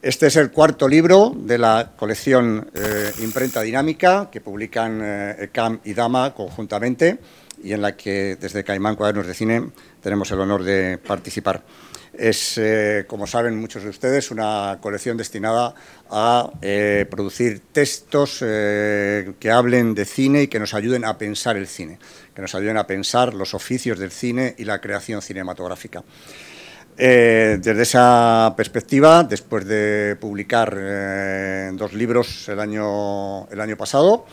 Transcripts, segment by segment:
Este es el cuarto libro de la colección Imprenta Dinámica que publican ECAM y Dama conjuntamente y en la que desde Caimán Cuadernos de Cine tenemos el honor de participar. Es, como saben muchos de ustedes, una colección destinada a producir textos que hablen de cine y que nos ayuden a pensar el cine, que nos ayuden a pensar los oficios del cine y la creación cinematográfica. Desde esa perspectiva, después de publicar dos libros el año pasado,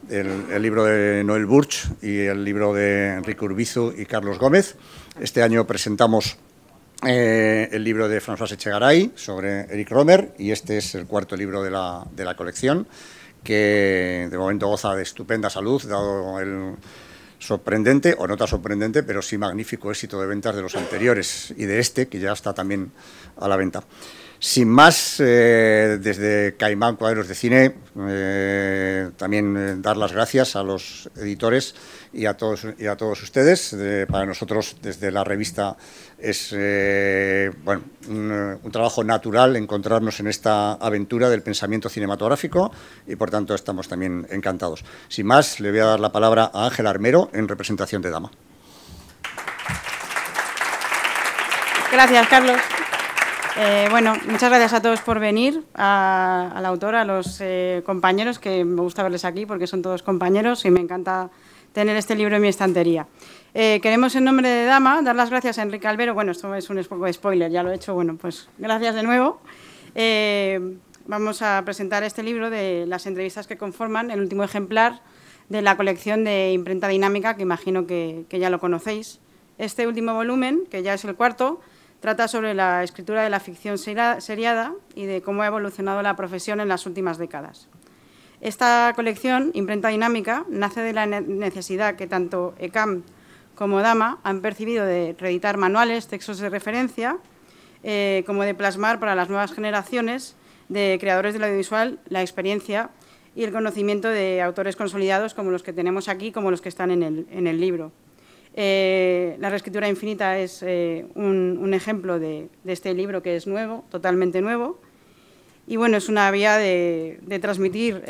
el libro de Noel Burch y el libro de Enrique Urbizu y Carlos Gómez, este año presentamos el libro de François Echegaray sobre Eric Rohmer, y este es el cuarto libro de la colección, que de momento goza de estupenda salud, dado el sorprendente, o no tan sorprendente, pero sí magnífico éxito de ventas de los anteriores y de este, que ya está también a la venta. Sin más, desde Caimán Cuadernos de Cine, también dar las gracias a los editores y a todos ustedes. Para nosotros, desde la revista, es bueno, un trabajo natural encontrarnos en esta aventura del pensamiento cinematográfico y, por tanto, estamos también encantados. Sin más, le voy a dar la palabra a Ángela Armero en representación de Dama. Gracias, Carlos. Bueno, muchas gracias a todos por venir, a la autora, a los compañeros, que me gusta verles aquí porque son todos compañeros y me encanta tener este libro en mi estantería. Queremos, en nombre de Dama, dar las gracias a Enrique Albero. Bueno, esto es un poco de spoiler, ya lo he hecho. Bueno, pues gracias de nuevo. Vamos a presentar este libro de las entrevistas que conforman el último ejemplar de la colección de Imprenta Dinámica, que imagino que ya lo conocéis. Este último volumen, que ya es el cuarto, trata sobre la escritura de la ficción seriada y de cómo ha evolucionado la profesión en las últimas décadas. Esta colección, Imprenta Dinámica, nace de la necesidad que tanto ECAM como Dama han percibido de reeditar manuales, textos de referencia, como de plasmar para las nuevas generaciones de creadores del audiovisual la experiencia y el conocimiento de autores consolidados como los que tenemos aquí, como los que están en el libro. La reescritura infinita es un ejemplo de este libro, que es nuevo, totalmente nuevo, y bueno, es una vía de transmitir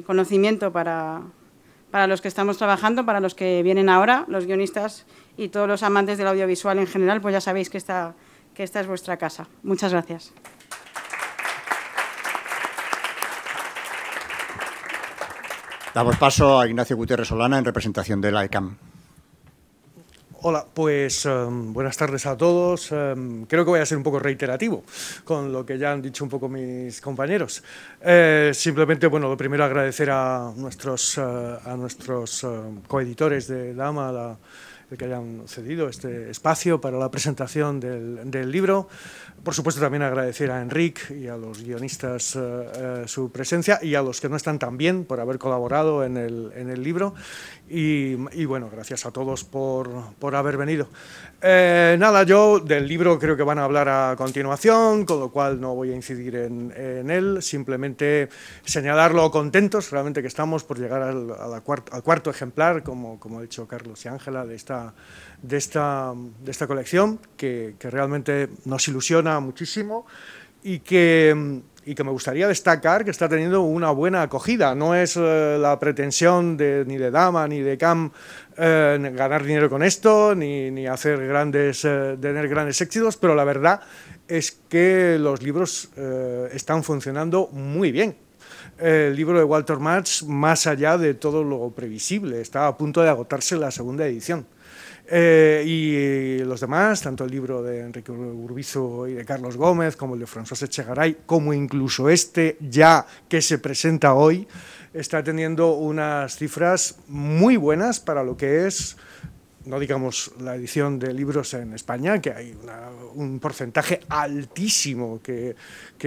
conocimiento para los que estamos trabajando, para los que vienen ahora, los guionistas y todos los amantes del audiovisual en general, pues ya sabéis que esta es vuestra casa. Muchas gracias. Damos paso a Ignacio Gutiérrez Solana en representación de la ECAM. Hola, pues buenas tardes a todos. Creo que voy a ser un poco reiterativo con lo que ya han dicho un poco mis compañeros. Simplemente, bueno, lo primero agradecer a nuestros coeditores de Dama el que hayan cedido este espacio para la presentación del libro. Por supuesto, también agradecer a Enric y a los guionistas su presencia, y a los que no están tan bien por haber colaborado en el libro. Y bueno, gracias a todos por haber venido. Nada, yo del libro creo que van a hablar a continuación, con lo cual no voy a incidir en él, simplemente señalar lo contentos realmente que estamos por llegar al cuarto ejemplar, como ha dicho Carlos y Ángela, de esta colección, que realmente nos ilusiona muchísimo y que me gustaría destacar que está teniendo una buena acogida. No es la pretensión ni de Dama ni de ECAM ganar dinero con esto, ni hacer tener grandes éxitos, pero la verdad es que los libros están funcionando muy bien. El libro de Walter March, más allá de todo lo previsible, está a punto de agotarse la segunda edición. Y los demás, tanto el libro de Enrique Urbizu y de Carlos Gómez, como el de François Echegaray, como incluso este ya que se presenta hoy, está teniendo unas cifras muy buenas para lo que es, no digamos la edición de libros en España, que hay un porcentaje altísimo que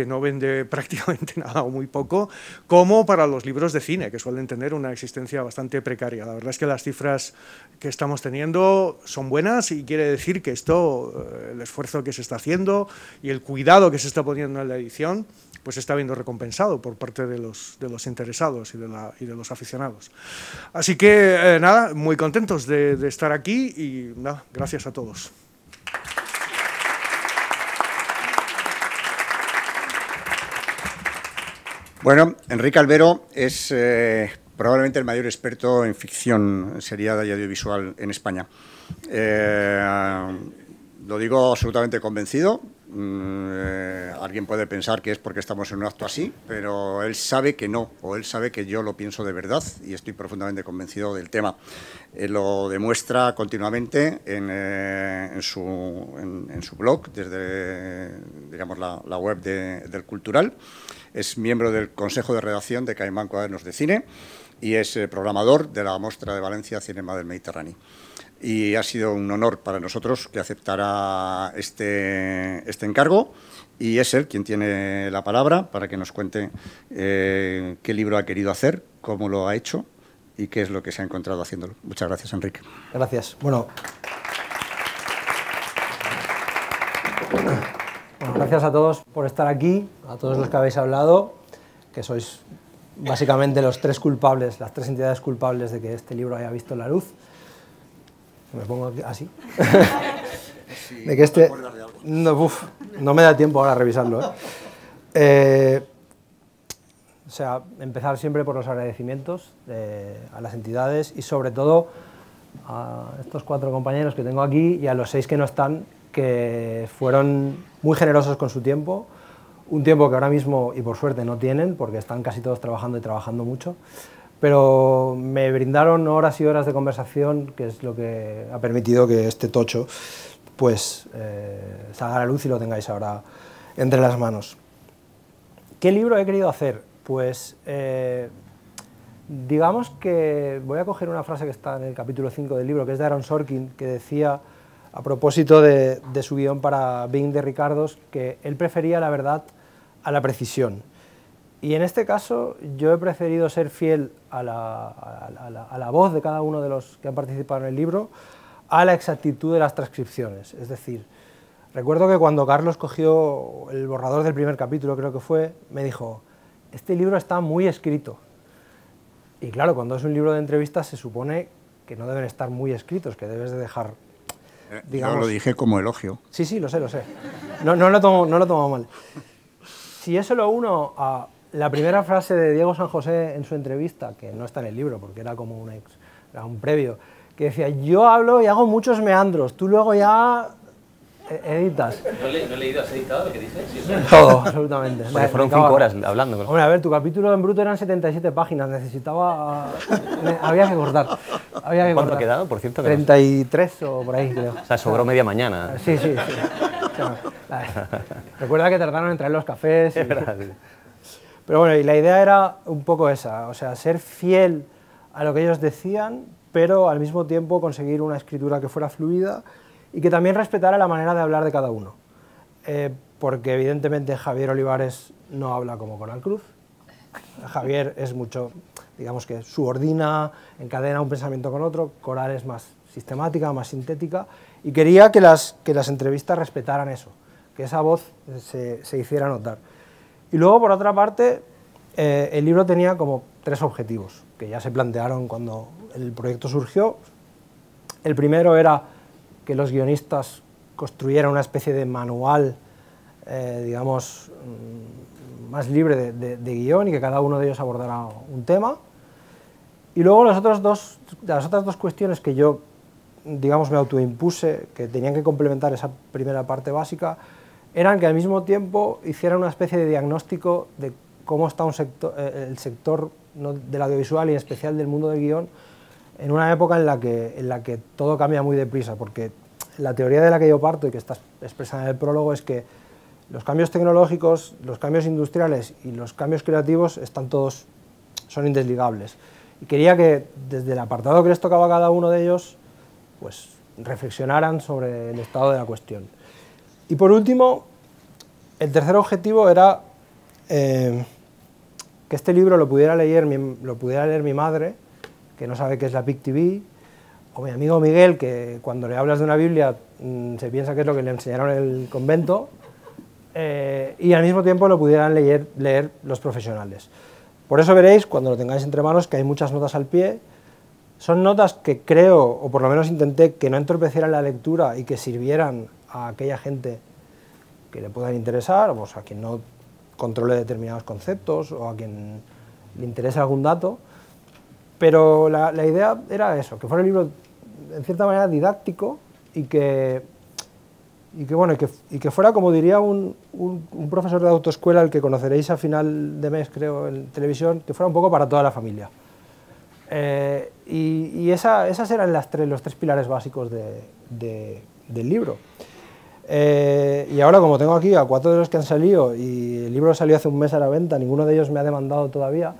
no vende prácticamente nada o muy poco, como para los libros de cine, que suelen tener una existencia bastante precaria. La verdad es que las cifras que estamos teniendo son buenas, y quiere decir que esto, el esfuerzo que se está haciendo y el cuidado que se está poniendo en la edición, pues está viendo recompensado por parte de los interesados y de los aficionados. Así que nada, muy contentos de estar aquí, y nada, gracias a todos. Bueno, Enrique Albero es probablemente el mayor experto en ficción seriada y audiovisual en España. Lo digo absolutamente convencido. Alguien puede pensar que es porque estamos en un acto así, pero él sabe que no, o él sabe que yo lo pienso de verdad y estoy profundamente convencido del tema. Lo demuestra continuamente en su blog, desde digamos, la web del Cultural. Es miembro del Consejo de Redacción de Caimán Cuadernos de Cine y es programador de la Mostra de Valencia Cinema del Mediterráneo. Y ha sido un honor para nosotros que aceptara este encargo, y es él quien tiene la palabra para que nos cuente qué libro ha querido hacer, cómo lo ha hecho y qué es lo que se ha encontrado haciéndolo. Muchas gracias, Enrique. Gracias. Bueno, gracias a todos por estar aquí, a todos los que habéis hablado, que sois básicamente los tres culpables, las tres entidades culpables de que este libro haya visto la luz. Me pongo así. Sí, de que no me da tiempo ahora a revisarlo. O sea, empezar siempre por los agradecimientos a las entidades y sobre todo a estos 4 compañeros que tengo aquí y a los 6 que no están, que fueron muy generosos con su tiempo, un tiempo que ahora mismo y por suerte no tienen porque están casi todos trabajando y trabajando mucho. Pero me brindaron horas y horas de conversación, que es lo que ha permitido que este tocho pues, salga a la luz y lo tengáis ahora entre las manos. ¿Qué libro he querido hacer? Pues digamos que voy a coger una frase que está en el capítulo 5 del libro, que es de Aaron Sorkin, que decía, a propósito de su guión para Bing de Ricardos, que él prefería la verdad a la precisión. Y en este caso yo he preferido ser fiel a la voz de cada uno de los que han participado en el libro, a la exactitud de las transcripciones. Es decir, recuerdo que cuando Carlos cogió el borrador del primer capítulo, creo que fue, me dijo, este libro está muy escrito. Y claro, cuando es un libro de entrevistas se supone que no deben estar muy escritos, que debes de dejar, digamos... Yo lo dije como elogio. Sí, sí, lo sé, lo sé. No lo tomo mal. Si eso lo uno a la primera frase de Diego San José en su entrevista, que no está en el libro porque era como era un previo, que decía, yo hablo y hago muchos meandros, tú luego ya editas. No he leído, ¿has editado lo que dices? Sí, todo, absolutamente. Porque fueron 5 horas hablando. Hombre, a ver, tu capítulo en bruto eran 77 páginas, había que cortar. ¿Cuánto ha quedado, por cierto? 33 o por ahí, creo. O sea, sobró media mañana. Sí. Recuerda que tardaron en traer los cafés. Pero bueno, y la idea era un poco esa, o sea, ser fiel a lo que ellos decían, pero al mismo tiempo conseguir una escritura que fuera fluida y que también respetara la manera de hablar de cada uno. Porque evidentemente Javier Olivares no habla como Coral Cruz. Javier es mucho, digamos que subordina, encadena un pensamiento con otro. Coral es más sistemática, más sintética. Y quería que las entrevistas respetaran eso, que esa voz se hiciera notar. Y luego, por otra parte, el libro tenía como 3 objetivos, que ya se plantearon cuando el proyecto surgió. El primero era que los guionistas construyeran una especie de manual, digamos, más libre de guión y que cada uno de ellos abordara un tema. Y luego las otras dos cuestiones que yo, digamos, me autoimpuse, que tenían que complementar esa primera parte básica, eran que al mismo tiempo hicieran una especie de diagnóstico de cómo está el sector del audiovisual y en especial del mundo del guión en una época en la que todo cambia muy deprisa, porque la teoría de la que yo parto y que está expresada en el prólogo es que los cambios tecnológicos, los cambios industriales y los cambios creativos son indesligables. Y quería que desde el apartado que les tocaba a cada uno de ellos, pues reflexionaran sobre el estado de la cuestión. Y por último, el tercer objetivo era que este libro lo pudiera leer mi madre, que no sabe qué es la PIC TV, o mi amigo Miguel, que cuando le hablas de una Biblia se piensa que es lo que le enseñaron en el convento, y al mismo tiempo lo pudieran leer los profesionales. Por eso veréis, cuando lo tengáis entre manos, que hay muchas notas al pie. Son notas que creo, o por lo menos intenté, que no entorpecieran la lectura y que sirvieran a aquella gente que le puedan interesar, o a quien no controle determinados conceptos o a quien le interese algún dato, pero la idea era eso, que fuera un libro en cierta manera didáctico y que fuera, como diría un profesor de autoescuela, el que conoceréis a final de mes, creo, en televisión, que fuera un poco para toda la familia. Esas eran los tres pilares básicos del libro. Y ahora, como tengo aquí a 4 de los que han salido y el libro salió hace un mes a la venta, ninguno de ellos me ha demandado todavía,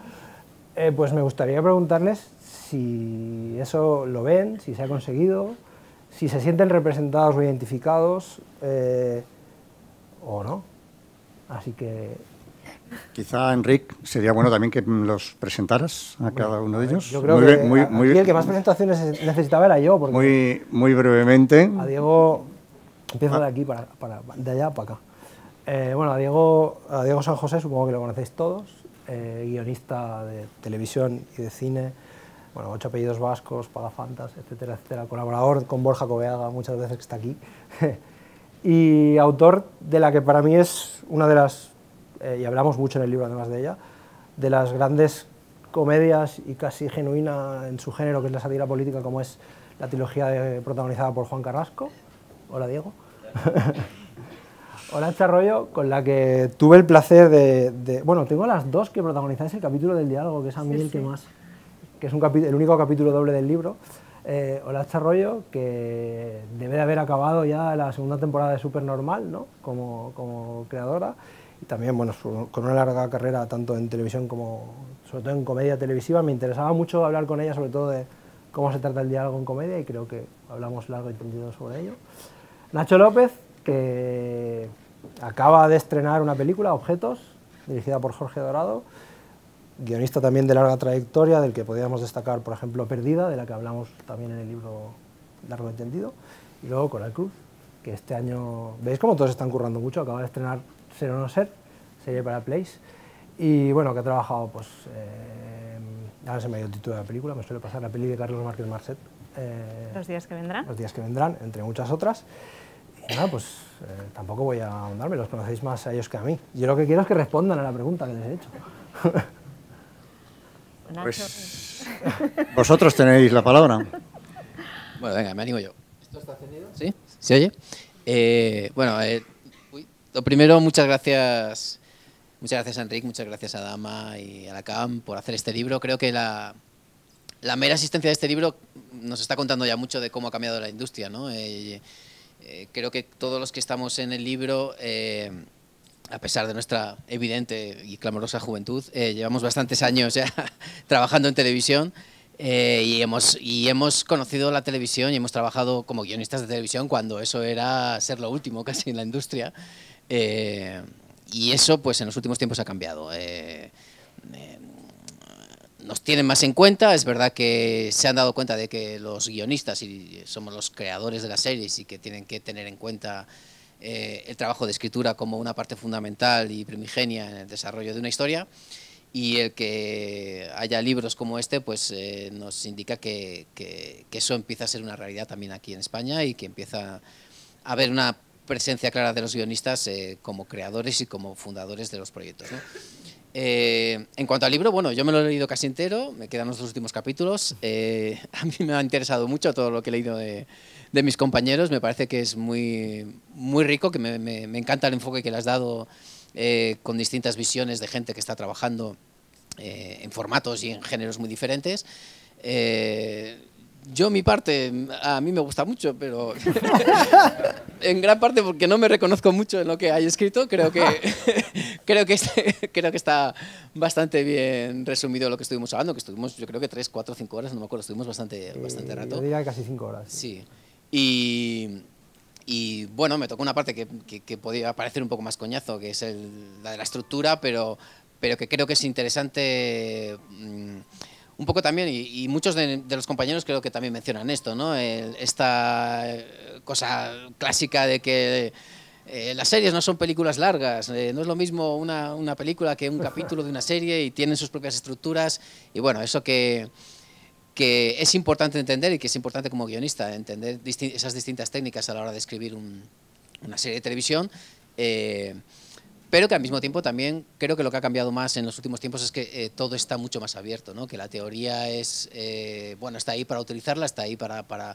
pues me gustaría preguntarles si eso lo ven, si se ha conseguido, si se sienten representados o identificados o no. Así que... Quizá, Enric, sería bueno también que los presentaras a cada uno de ellos. Yo creo que el que más presentaciones necesitaba era yo. Porque muy brevemente. A Diego... Empiezo de aquí de allá para acá. Bueno, a Diego San José supongo que lo conocéis todos, guionista de televisión y de cine, bueno, 8 apellidos vascos, Pagafantas, etcétera, etcétera, colaborador con Borja Coveaga muchas veces que está aquí, y autor de la que para mí es una de las, y hablamos mucho en el libro además de ella, de las grandes comedias y casi genuina en su género, que es la sátira política, como es la trilogía protagonizada por Juan Carrasco. Hola, Diego. Hola, Charrollo, con la que tuve el placer de... Bueno, tengo las dos que protagonizáis el capítulo del diálogo, que es a mí el que más... que es el único capítulo doble del libro. Hola, Charrollo, que debe de haber acabado ya la segunda temporada de Supernormal, ¿no? Como creadora. Y también, bueno, con una larga carrera tanto en televisión como, sobre todo en comedia televisiva. Me interesaba mucho hablar con ella, sobre todo de cómo se trata el diálogo en comedia, y creo que hablamos largo y tendido sobre ello. Nacho López, que acaba de estrenar una película, Objetos, dirigida por Jorge Dorado, guionista también de larga trayectoria, del que podríamos destacar, por ejemplo, Perdida, de la que hablamos también en el libro Largo y Tendido, y luego Coral Cruz, que este año, veis cómo todos están currando mucho, acaba de estrenar Ser o no ser, serie para Place, y bueno, que ha trabajado, pues, ahora se me ha ido el título de la película, me suele pasar, la peli de Carlos Márquez Marcet, Los días que vendrán. Los días que vendrán, entre muchas otras. Y nada, pues tampoco voy a ahondarme, los conocéis más a ellos que a mí. Yo lo que quiero es que respondan a la pregunta que les he hecho. Pues vosotros tenéis la palabra. Bueno, venga, me animo yo. ¿Esto está encendido? ¿Sí? ¿Se oye? Bueno, lo primero, muchas gracias a Enric, muchas gracias a Dama y a la CAM por hacer este libro. Creo que la mera existencia de este libro nos está contando ya mucho de cómo ha cambiado la industria, ¿no? Creo que todos los que estamos en el libro, a pesar de nuestra evidente y clamorosa juventud, llevamos bastantes años ya trabajando en televisión y hemos conocido la televisión y hemos trabajado como guionistas de televisión cuando eso era ser lo último casi en la industria. Y eso, pues, en los últimos tiempos ha cambiado. Nos tienen más en cuenta, es verdad que se han dado cuenta de que los guionistas y somos los creadores de las series y que tienen que tener en cuenta el trabajo de escritura como una parte fundamental y primigenia en el desarrollo de una historia, y el que haya libros como este pues nos indica que eso empieza a ser una realidad también aquí en España y que empieza a haber una presencia clara de los guionistas como creadores y como fundadores de los proyectos, ¿no? En cuanto al libro, bueno, yo me lo he leído casi entero, me quedan los 2 últimos capítulos. A mí me ha interesado mucho todo lo que he leído de mis compañeros, me parece que es muy rico, que me encanta el enfoque que le has dado con distintas visiones de gente que está trabajando en formatos y en géneros muy diferentes. Yo, mi parte, a mí me gusta mucho, pero en gran parte porque no me reconozco mucho en lo que hay escrito. Creo que está bastante bien resumido lo que estuvimos hablando, que estuvimos, yo creo que 3, 4, 5 horas, no me acuerdo, estuvimos bastante rato. Yo diría casi 5 horas. Sí. Y bueno, me tocó una parte que podía parecer un poco más coñazo, que es la de la estructura, pero que creo que es interesante. Un poco también, y muchos de los compañeros creo que también mencionan esto, ¿no? Esta cosa clásica de que las series no son películas largas, no es lo mismo una película que un capítulo de una serie, y tienen sus propias estructuras, y bueno, eso que es importante entender, y que es importante como guionista entender esas distintas técnicas a la hora de escribir una serie de televisión, pero que al mismo tiempo también creo que lo que ha cambiado más en los últimos tiempos es que todo está mucho más abierto, ¿no? Que la teoría es, bueno, está ahí para utilizarla, está ahí para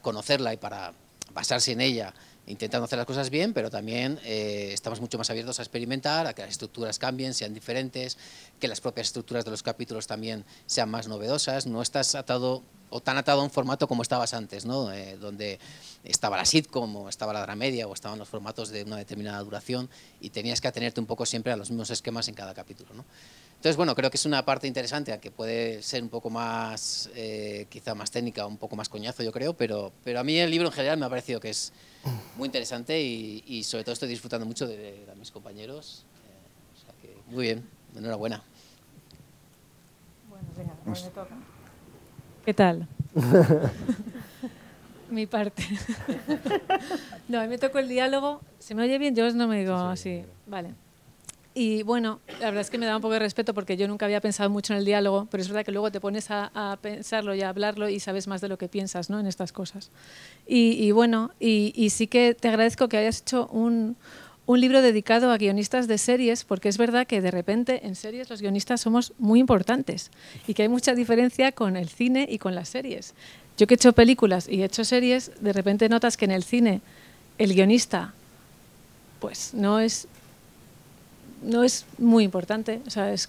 conocerla y para basarse en ella, intentando hacer las cosas bien, pero también estamos mucho más abiertos a experimentar, a que las estructuras cambien, sean diferentes, que las propias estructuras de los capítulos también sean más novedosas. No estás atado o tan atado a un formato como estabas antes, ¿no? Donde estaba la sitcom o estaba la dramedia o estaban los formatos de una determinada duración y tenías que atenerte un poco siempre a los mismos esquemas en cada capítulo, ¿no? Entonces, bueno, creo que es una parte interesante, aunque puede ser un poco más, quizá más técnica, un poco más coñazo, yo creo, pero a mí el libro en general me ha parecido que es muy interesante y sobre todo estoy disfrutando mucho de mis compañeros. O sea que, muy bien, enhorabuena. Bueno, venga, me toca. ¿Qué tal? Mi parte. No, a mí me tocó el diálogo. ¿Se me oye bien? Yo no me digo así. Vale. Y bueno, la verdad es que me da un poco de respeto porque yo nunca había pensado mucho en el diálogo, pero es verdad que luego te pones a pensarlo y a hablarlo y sabes más de lo que piensas, ¿no? En estas cosas. Y bueno, y sí que te agradezco que hayas hecho un libro dedicado a guionistas de series, porque es verdad que de repente en series los guionistas somos muy importantes y que hay mucha diferencia con el cine y con las series. Yo que he hecho películas y he hecho series, de repente notas que en el cine el guionista pues no es muy importante, o sea, es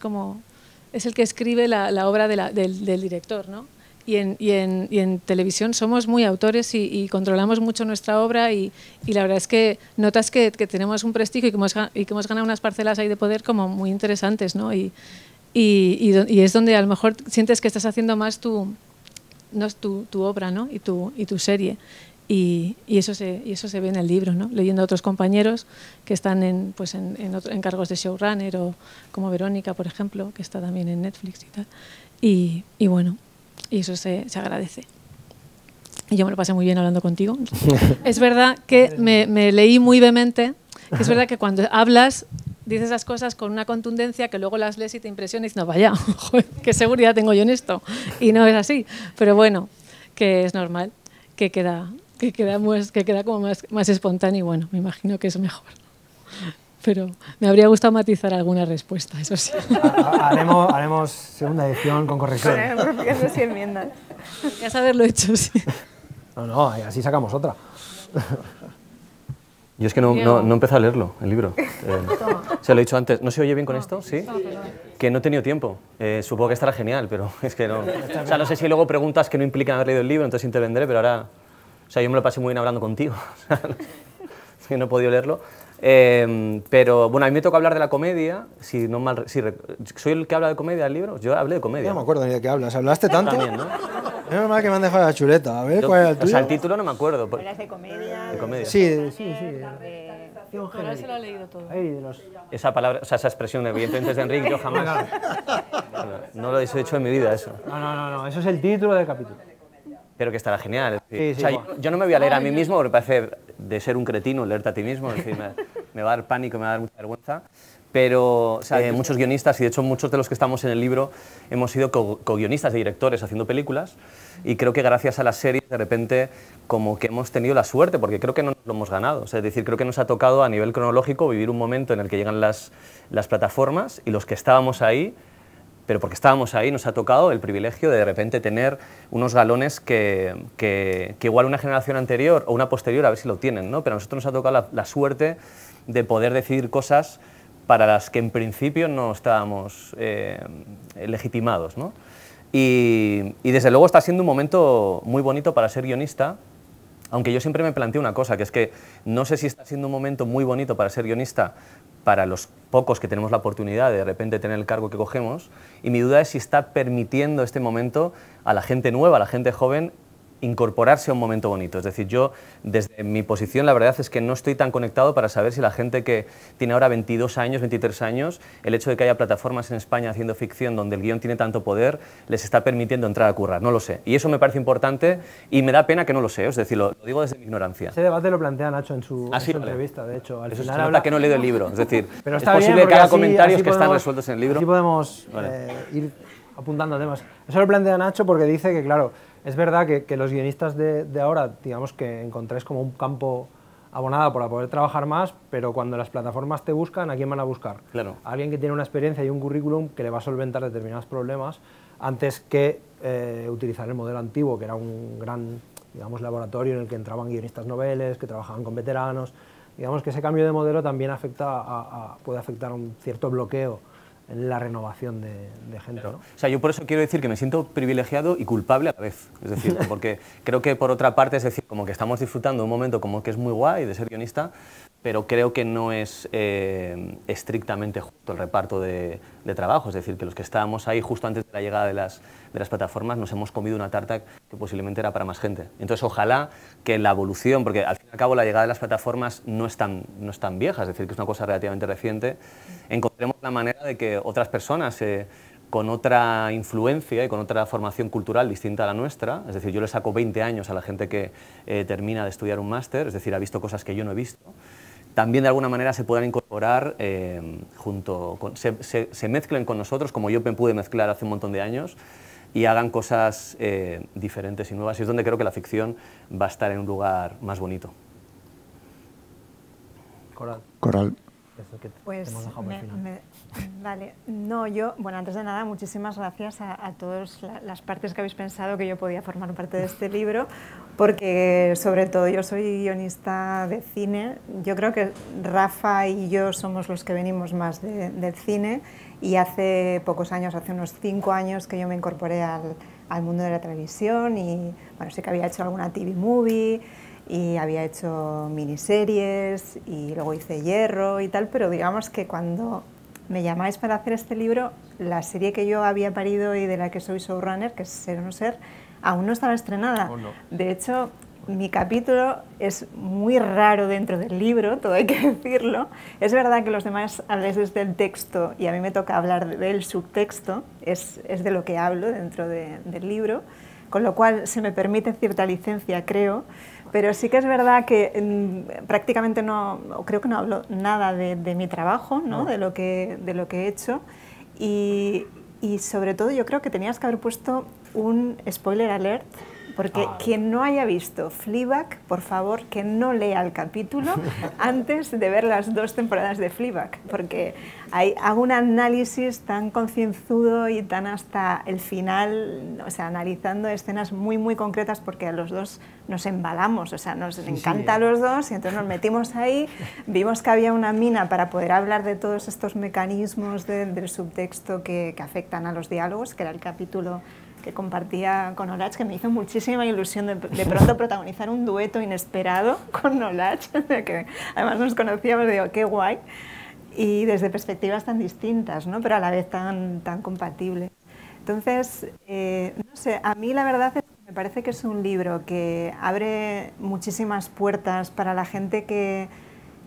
el que escribe la obra del director, ¿no? Y en televisión somos muy autores y controlamos mucho nuestra obra y la verdad es que notas que tenemos un prestigio y que hemos ganado unas parcelas ahí de poder como muy interesantes, ¿no? Y es donde a lo mejor sientes que estás haciendo más tu obra, ¿no? y tu serie. Y eso se ve en el libro, ¿no? Leyendo a otros compañeros que están en cargos de showrunner o como Verónica, por ejemplo, que está también en Netflix y tal. Y bueno, y eso se agradece. Y yo me lo pasé muy bien hablando contigo. Es verdad que me leí muy vehemente, que es verdad que cuando hablas dices las cosas con una contundencia que luego las lees y te impresiona y dices, no, vaya, joder, qué seguridad tengo yo en esto. Y no es así. Pero bueno, que es normal, que queda como más espontáneo y bueno, me imagino que es mejor. Pero me habría gustado matizar alguna respuesta, eso sí. Haremos segunda edición con corrección. Con enmiendas. Ya saberlo hecho, sí. No, así sacamos otra. Yo es que no he empezado a leerlo, el libro. Se lo he dicho antes. ¿No se oye bien con esto? ¿Sí? Que no he tenido tiempo. Supongo que estará genial, pero es que no. O sea, no sé si luego preguntas que no implican haber leído el libro, entonces intervendré, pero ahora... O sea, yo me lo pasé muy bien hablando contigo. Es que no he podido leerlo. Pero bueno, a mí me toca hablar de la comedia. ¿Soy el que habla de comedia del libro? Yo hablé de comedia. No me acuerdo ni de qué hablas. ¿Hablaste tanto? También, ¿no? Es normal que me han dejado la chuleta. A ver, ¿cuál era el tuyo? O sea, el título no me acuerdo. Hablas de comedia. De comedia. Sí. Ahora se lo ha leído todo. Esa palabra, o sea, esa expresión, evidentemente es de Enrique, yo jamás... No lo he hecho en mi vida, eso. No, eso es el título del capítulo. Pero que estará genial. Sí, o sea, yo no me voy a leer a mí mismo porque me parece de ser un cretino leerte a ti mismo. Es decir, me va a dar pánico, me va a dar mucha vergüenza. Pero o sea, muchos guionistas, y de hecho muchos de los que estamos en el libro, hemos sido co-guionistas de directores haciendo películas. Y creo que gracias a las series, de repente, como que hemos tenido la suerte, porque creo que no nos lo hemos ganado. O sea, es decir, creo que nos ha tocado a nivel cronológico vivir un momento en el que llegan las plataformas y los que estábamos ahí, pero porque estábamos ahí, nos ha tocado el privilegio de repente tener unos galones que igual una generación anterior o una posterior a ver si lo tienen, ¿no? Pero a nosotros nos ha tocado la suerte de poder decidir cosas para las que en principio no estábamos legitimados, ¿no? Y desde luego está siendo un momento muy bonito para ser guionista, aunque yo siempre me planteo una cosa, que es que no sé si está siendo un momento muy bonito para ser guionista para los pocos que tenemos la oportunidad de repente tener el cargo que cogemos, y mi duda es si está permitiendo este momento a la gente nueva, a la gente joven, incorporarse a un momento bonito. Es decir, yo desde mi posición la verdad es que no estoy tan conectado para saber si la gente que tiene ahora 22 años, 23 años, el hecho de que haya plataformas en España haciendo ficción donde el guión tiene tanto poder, les está permitiendo entrar a currar, no lo sé. Y eso me parece importante y me da pena que no lo sé, es decir, lo digo desde mi ignorancia. Ese debate lo plantea Nacho en su entrevista, de hecho. Al final habla que no he leído el libro, es decir, pero es posible que haga comentarios que están resueltos en el libro. Así podemos ir apuntando temas. Eso lo plantea Nacho porque dice que, claro, es verdad que los guionistas de ahora, digamos que encontráis como un campo abonada para poder trabajar más, pero cuando las plataformas te buscan, ¿a quién van a buscar? Claro. A alguien que tiene una experiencia y un currículum que le va a solventar determinados problemas antes que utilizar el modelo antiguo, que era un gran, digamos, laboratorio en el que entraban guionistas noveles, que trabajaban con veteranos. Digamos que ese cambio de modelo también puede afectar a un cierto bloqueo en la renovación de gente. Claro. O sea, yo por eso quiero decir que me siento privilegiado y culpable a la vez. Es decir, porque creo que por otra parte, es decir, como que estamos disfrutando de un momento como que es muy guay de ser guionista, pero creo que no es estrictamente justo el reparto de trabajo. Es decir, que los que estábamos ahí justo antes de la llegada de las plataformas nos hemos comido una tarta que posiblemente era para más gente. Entonces, ojalá que la evolución, porque al fin y al cabo la llegada de las plataformas no es tan vieja, es decir, que es una cosa relativamente reciente, encontremos la manera de que otras personas con otra influencia y con otra formación cultural distinta a la nuestra, es decir, yo le saco 20 años a la gente que termina de estudiar un máster, es decir, ha visto cosas que yo no he visto, también de alguna manera se puedan incorporar, se mezclen con nosotros, como yo me pude mezclar hace un montón de años, y hagan cosas diferentes y nuevas. Y es donde creo que la ficción va a estar en un lugar más bonito. Coral. Pues vale, no, bueno, antes de nada, muchísimas gracias a todas las partes que habéis pensado que yo podía formar parte de este libro, porque sobre todo yo soy guionista de cine. Yo creo que Rafa y yo somos los que venimos más del cine, y hace pocos años, hace unos 5 años que yo me incorporé al mundo de la televisión, y bueno, sí que había hecho alguna TV movie, y había hecho miniseries, y luego hice Hierro y tal, pero digamos que cuando me llamáis para hacer este libro, la serie que yo había parido y de la que soy showrunner, que es Ser o no ser, aún no estaba estrenada. Oh, no. De hecho, mi capítulo es muy raro dentro del libro, todo hay que decirlo. Es verdad que los demás habláis desde el texto y a mí me toca hablar del subtexto, es de lo que hablo dentro del libro, con lo cual se me permite cierta licencia, creo. Pero sí que es verdad que prácticamente creo que no hablo nada de mi trabajo, ¿no? De lo que he hecho, y sobre todo yo creo que tenías que haber puesto un spoiler alert, porque quien no haya visto Fleabag, por favor, que no lea el capítulo antes de ver las 2 temporadas de Fleabag, porque hago un análisis tan concienzudo y tan hasta el final, o sea, analizando escenas muy, muy concretas, porque a los dos nos embalamos, o sea, nos encanta a los dos, y entonces nos metimos ahí, vimos que había una mina para poder hablar de todos estos mecanismos del subtexto que afectan a los diálogos, que era el capítulo que compartía con Olach, que me hizo muchísima ilusión de pronto protagonizar un dueto inesperado con Olach, que además nos conocíamos, digo, qué guay, y desde perspectivas tan distintas, ¿no? Pero a la vez tan compatibles. Entonces, no sé, a mí la verdad es que me parece que es un libro que abre muchísimas puertas para la gente que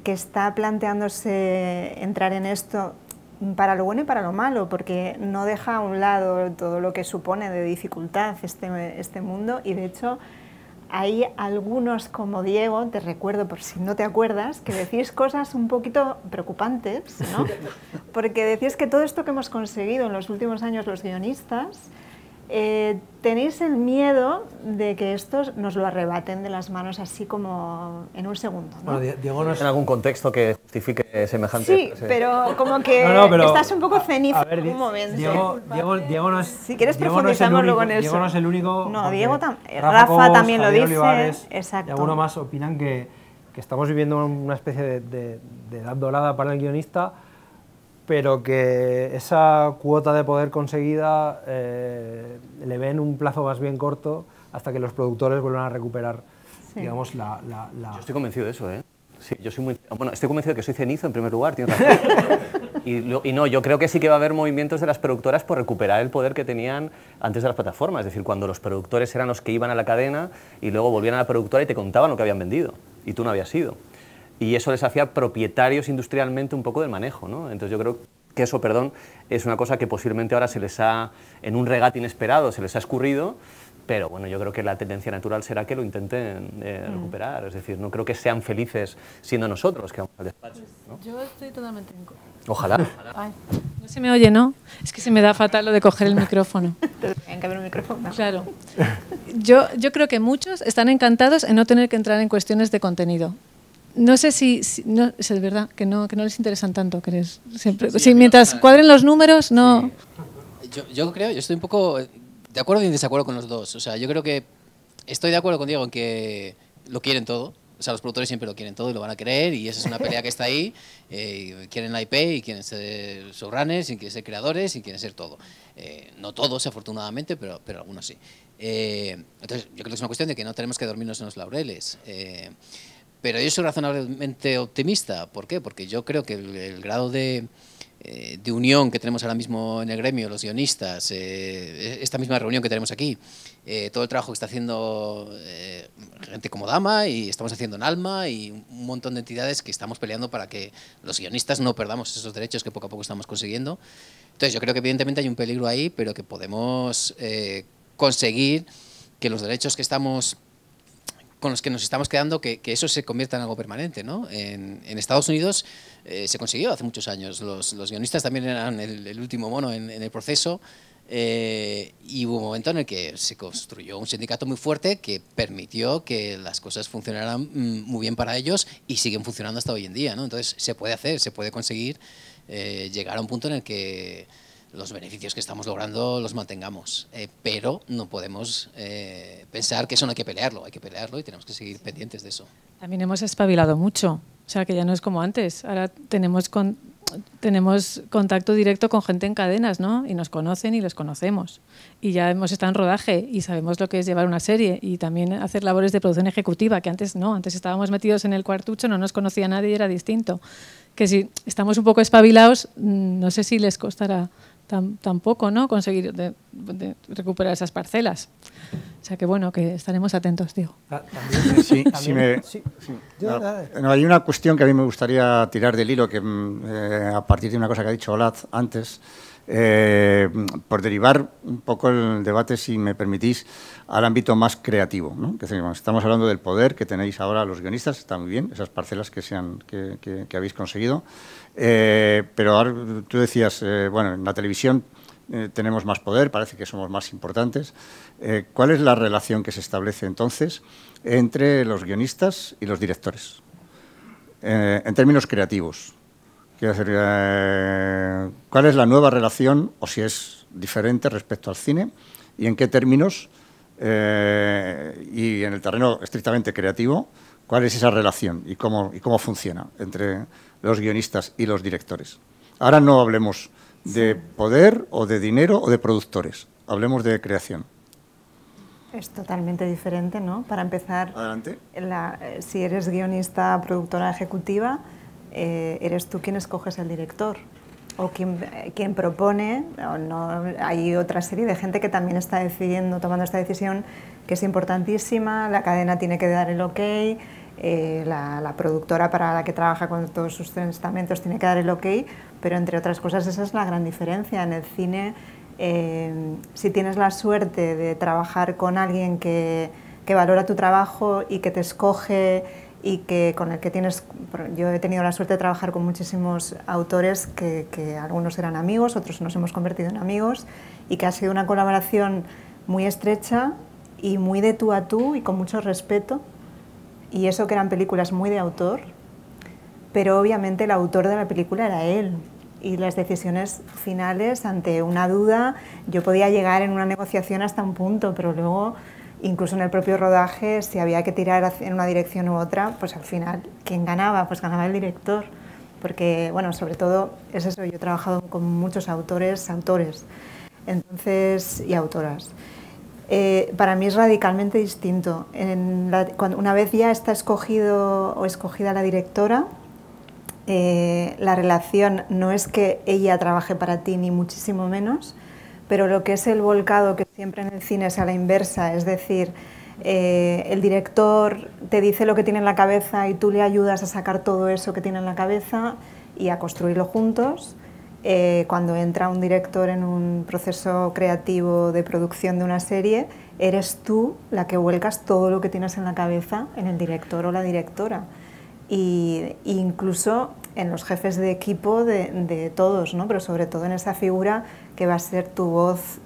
está planteándose entrar en esto, para lo bueno y para lo malo, porque no deja a un lado todo lo que supone de dificultad este mundo, y de hecho hay algunos como Diego, te recuerdo por si no te acuerdas, que decís cosas un poquito preocupantes, ¿no? Porque decís que todo esto que hemos conseguido en los últimos años los guionistas, tenéis el miedo de que estos nos lo arrebaten de las manos así como en un segundo, ¿no? Bueno, Diego no es en algún contexto que justifique semejante... Sí, pero como que pero, estás un poco cenizo en un momento. Diego no es... Si quieres profundizamos luego en eso. Diego no es el único... No, Diego Rafa también lo dice. Olivares, exacto. Y algunos más opinan que estamos viviendo una especie de edad dorada para el guionista, pero que esa cuota de poder conseguida le ven un plazo más bien corto hasta que los productores vuelvan a recuperar, digamos, la... Yo estoy convencido de eso, ¿eh? Sí, yo soy estoy convencido de que soy cenizo en primer lugar, tienes razón. Y no, yo creo que sí que va a haber movimientos de las productoras por recuperar el poder que tenían antes de las plataformas, es decir, cuando los productores eran los que iban a la cadena y luego volvían a la productora y te contaban lo que habían vendido, y tú no habías ido. Y eso les hacía propietarios industrialmente un poco del manejo, ¿no? Entonces yo creo que eso, es una cosa que posiblemente ahora en un regate inesperado, se les ha escurrido, pero bueno, yo creo que la tendencia natural será que lo intenten recuperar, es decir, no creo que sean felices siendo nosotros que vamos al despacho, ¿no? Yo estoy totalmente en contra. Ojalá. Ay, no se me oye, ¿no? Es que se me da fatal lo de coger el micrófono. Tienen que haber un micrófono. Claro. Yo creo que muchos están encantados en no tener que entrar en cuestiones de contenido. no sé si no, es verdad que no les interesan tanto, ¿crees? Siempre, sí, mientras cuadren los números, no... Sí. Yo estoy un poco de acuerdo y en desacuerdo con los dos. O sea, yo creo que estoy de acuerdo con Diego en que lo quieren todo. O sea, los productores siempre lo quieren todo y lo van a querer, y esa es una pelea que está ahí. Quieren la IP y quieren ser showrunners y quieren ser creadores y quieren ser todo. No todos, afortunadamente, pero algunos sí. Entonces, yo creo que es una cuestión de que no tenemos que dormirnos en los laureles. Pero yo soy razonablemente optimista. ¿Por qué? Porque yo creo que el grado de unión que tenemos ahora mismo en el gremio, los guionistas, esta misma reunión que tenemos aquí, todo el trabajo que está haciendo gente como Dama, y estamos haciendo en Alma, y un montón de entidades que estamos peleando para que los guionistas no perdamos esos derechos que poco a poco estamos consiguiendo. Entonces yo creo que evidentemente hay un peligro ahí, pero que podemos conseguir que los derechos que estamos con los que nos estamos quedando, que eso se convierta en algo permanente, ¿no? En Estados Unidos se consiguió hace muchos años. Los guionistas también eran el último mono en el proceso, y hubo un momento en el que se construyó un sindicato muy fuerte que permitió que las cosas funcionaran muy bien para ellos, y siguen funcionando hasta hoy en día, ¿no? Entonces se puede hacer, se puede conseguir llegar a un punto en el que los beneficios que estamos logrando los mantengamos, pero no podemos pensar que eso no hay que pelearlo y tenemos que seguir pendientes de eso. También hemos espabilado mucho, o sea que ya no es como antes. Ahora tenemos contacto directo con gente en cadenas, ¿no? Y nos conocen y les conocemos. Y ya hemos estado en rodaje y sabemos lo que es llevar una serie, y también hacer labores de producción ejecutiva, que antes no, antes estábamos metidos en el cuartucho, no nos conocía nadie y era distinto. Que si estamos un poco espabilados, no sé si les costará tampoco, ¿no?, conseguir de recuperar esas parcelas. O sea que bueno, que estaremos atentos, digo. No, hay una cuestión que a mí me gustaría tirar del hilo, que a partir de una cosa que ha dicho Olad antes, por derivar un poco el debate, si me permitís, al ámbito más creativo, ¿no? Que estamos hablando del poder que tenéis ahora los guionistas, está muy bien, esas parcelas que habéis conseguido, pero ahora tú decías, bueno, en la televisión tenemos más poder, parece que somos más importantes. ¿Cuál es la relación que se establece entonces entre los guionistas y los directores, en términos creativos? Quiero decir, ¿cuál es la nueva relación, o si es diferente respecto al cine, y en qué términos, y en el terreno estrictamente creativo, cuál es esa relación y cómo funciona entre los guionistas y los directores? Ahora no hablemos de poder o de dinero o de productores, hablemos de creación. Es totalmente diferente, ¿no? Para empezar, adelante. Si eres guionista, productora ejecutiva, eres tú quien escoges el director o quien propone. No, hay otra serie de gente que también está tomando esta decisión, que es importantísima. La cadena tiene que dar el ok, la productora para la que trabaja con todos sus estamentos tiene que dar el ok, pero entre otras cosas esa es la gran diferencia. En el cine, si tienes la suerte de trabajar con alguien que valora tu trabajo y que te escoge, y con el que tienes... Yo he tenido la suerte de trabajar con muchísimos autores que algunos eran amigos, otros nos hemos convertido en amigos, y que ha sido una colaboración muy estrecha y muy de tú a tú y con mucho respeto, y eso que eran películas muy de autor, pero obviamente el autor de la película era él, y las decisiones finales, ante una duda, yo podía llegar en una negociación hasta un punto, pero luego, incluso en el propio rodaje, si había que tirar en una dirección u otra, pues al final, ¿quién ganaba? Pues ganaba el director, porque, bueno, sobre todo es eso, yo he trabajado con muchos autores, entonces, y autoras. Para mí es radicalmente distinto. Una vez ya está escogido o escogida la directora, la relación no es que ella trabaje para ti, ni muchísimo menos, pero lo que es el volcado, que siempre en el cine es a la inversa, es decir, el director te dice lo que tiene en la cabeza y tú le ayudas a sacar todo eso que tiene en la cabeza y a construirlo juntos. Cuando entra un director en un proceso creativo de producción de una serie, eres tú la que vuelcas todo lo que tienes en la cabeza en el director o la directora. Y incluso en los jefes de equipo de todos, ¿no? Pero sobre todo en esa figura que va a ser tu voz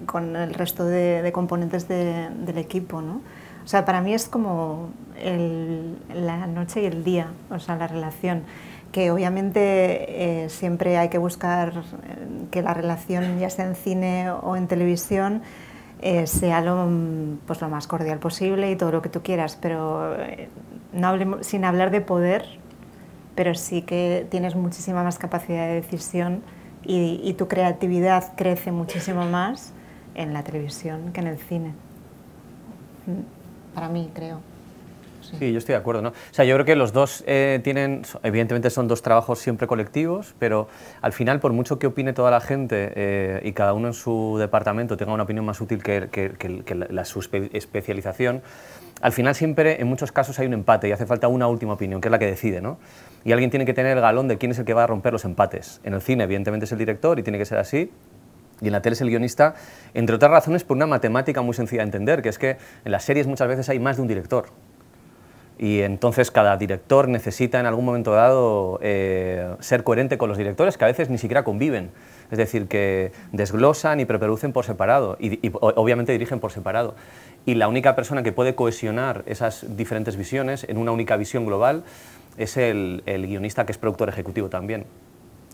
con el resto de componentes del equipo, ¿no? O sea, para mí es como la noche y el día, o sea, la relación, que obviamente siempre hay que buscar que la relación, ya sea en cine o en televisión, sea lo más cordial posible y todo lo que tú quieras, pero no hablemos, sin hablar de poder, pero sí que tienes muchísima más capacidad de decisión y tu creatividad crece muchísimo más en la televisión que en el cine. Para mí, creo. Sí, yo estoy de acuerdo, ¿no? O sea, yo creo que los dos evidentemente son dos trabajos siempre colectivos, pero al final, por mucho que opine toda la gente y cada uno en su departamento tenga una opinión más útil que su especialización, al final siempre, en muchos casos, hay un empate y hace falta una última opinión, que es la que decide, ¿no? Y alguien tiene que tener el galón de quién es el que va a romper los empates. En el cine, evidentemente, es el director y tiene que ser así. Y en la tele es el guionista, entre otras razones, por una matemática muy sencilla de entender, que es que en las series muchas veces hay más de un director. Y entonces cada director necesita en algún momento dado ser coherente con los directores, que a veces ni siquiera conviven. Es decir, que desglosan y preproducen por separado y obviamente dirigen por separado. Y la única persona que puede cohesionar esas diferentes visiones en una única visión global es el guionista, que es productor ejecutivo también.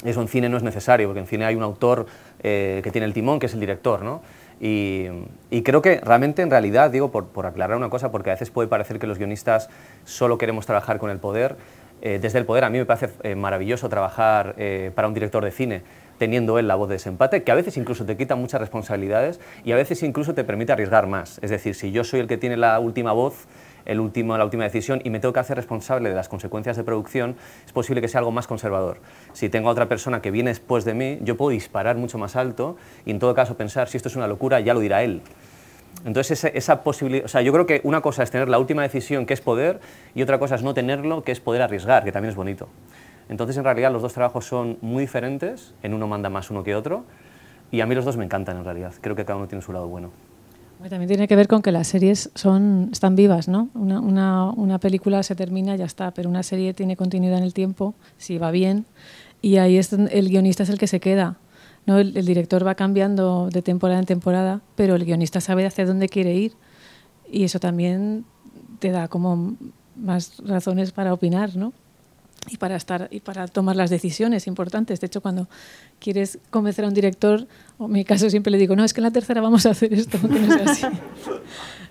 Eso en cine no es necesario, porque en cine hay un autor que tiene el timón, que es el director, ¿no? Y creo que realmente, en realidad, digo, por aclarar una cosa, porque a veces puede parecer que los guionistas solo queremos trabajar con el poder. Desde el poder a mí me parece maravilloso trabajar para un director de cine, teniendo él la voz de ese empate, que a veces incluso te quita muchas responsabilidades y a veces incluso te permite arriesgar más. Es decir, si yo soy el que tiene la última voz, la última decisión y me tengo que hacer responsable de las consecuencias de producción, es posible que sea algo más conservador. Si tengo a otra persona que viene después de mí, yo puedo disparar mucho más alto y en todo caso pensar, si esto es una locura, ya lo dirá él. Entonces esa posibilidad, o sea, yo creo que una cosa es tener la última decisión, que es poder, y otra cosa es no tenerlo, que es poder arriesgar, que también es bonito. Entonces, en realidad, los dos trabajos son muy diferentes, en uno manda más uno que otro, y a mí los dos me encantan, en realidad. Creo que cada uno tiene su lado bueno. También tiene que ver con que las series están vivas, ¿no? Una película se termina y ya está, pero una serie tiene continuidad en el tiempo, si va bien, y ahí el guionista es el que se queda, ¿no? El director va cambiando de temporada en temporada, pero el guionista sabe hacia dónde quiere ir, y eso también te da como más razones para opinar, ¿no? Y para tomar las decisiones importantes. De hecho, cuando quieres convencer a un director, o en mi caso siempre le digo, no, es que en la tercera vamos a hacer esto, que no sea así.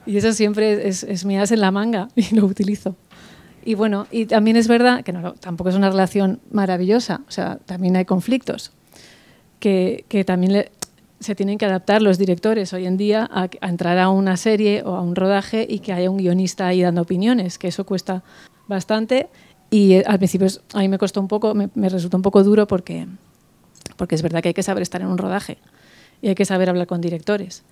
Y eso siempre es mi as en la manga y lo utilizo. Y bueno, y también es verdad que tampoco es una relación maravillosa, o sea, también hay conflictos que también se tienen que adaptar los directores hoy en día a entrar a una serie o a un rodaje y que haya un guionista ahí dando opiniones, que eso cuesta bastante. Y al principio a mí me costó un poco, me resultó un poco duro porque es verdad que hay que saber estar en un rodaje y hay que saber hablar con directores.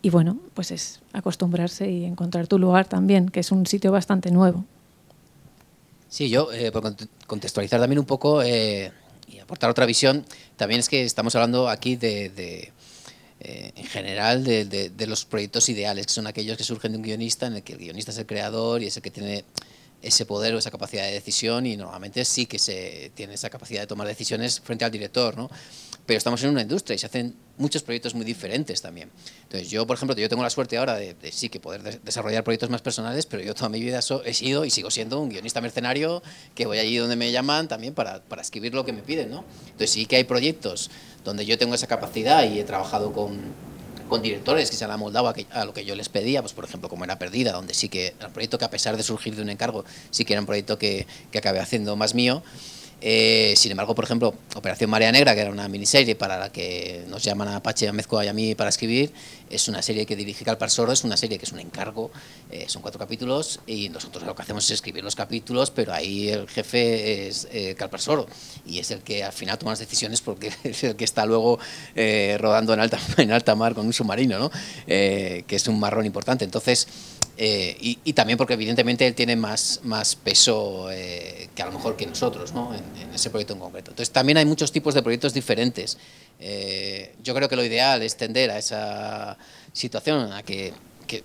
Y bueno, pues es acostumbrarse y encontrar tu lugar también, que es un sitio bastante nuevo. Sí, yo, por contextualizar también un poco y aportar otra visión, también es que estamos hablando aquí en general de los proyectos ideales, que son aquellos que surgen de un guionista, en el que el guionista es el creador y es el que tiene ese poder o esa capacidad de decisión, y normalmente sí que se tiene esa capacidad de tomar decisiones frente al director, ¿no? Pero estamos en una industria y se hacen muchos proyectos muy diferentes también. Entonces yo, por ejemplo, yo tengo la suerte ahora de sí que poder desarrollar proyectos más personales, pero yo toda mi vida he sido y sigo siendo un guionista mercenario que voy allí donde me llaman también para escribir lo que me piden, ¿no? Entonces sí que hay proyectos donde yo tengo esa capacidad y he trabajado con directores que se han amoldado a lo que yo les pedía, pues por ejemplo como era Perdida, donde sí que era un proyecto que, a pesar de surgir de un encargo, sí que era un proyecto que acabé haciendo más mío. Sin embargo, por ejemplo, Operación Marea Negra, que era una miniserie para la que nos llaman a Apache, a Mezcua y a mí para escribir, es una serie que dirige Cal Parsoro, es una serie que es un encargo, son 4 capítulos y nosotros lo que hacemos es escribir los capítulos, pero ahí el jefe es Cal Parsoro y es el que al final toma las decisiones, porque es el que está luego rodando en alta mar con un submarino, ¿no? Que es un marrón importante. Entonces, y también porque evidentemente él tiene más peso que a lo mejor que nosotros, ¿no? En ese proyecto en concreto. Entonces también hay muchos tipos de proyectos diferentes. Yo creo que lo ideal es tender a esa situación, a que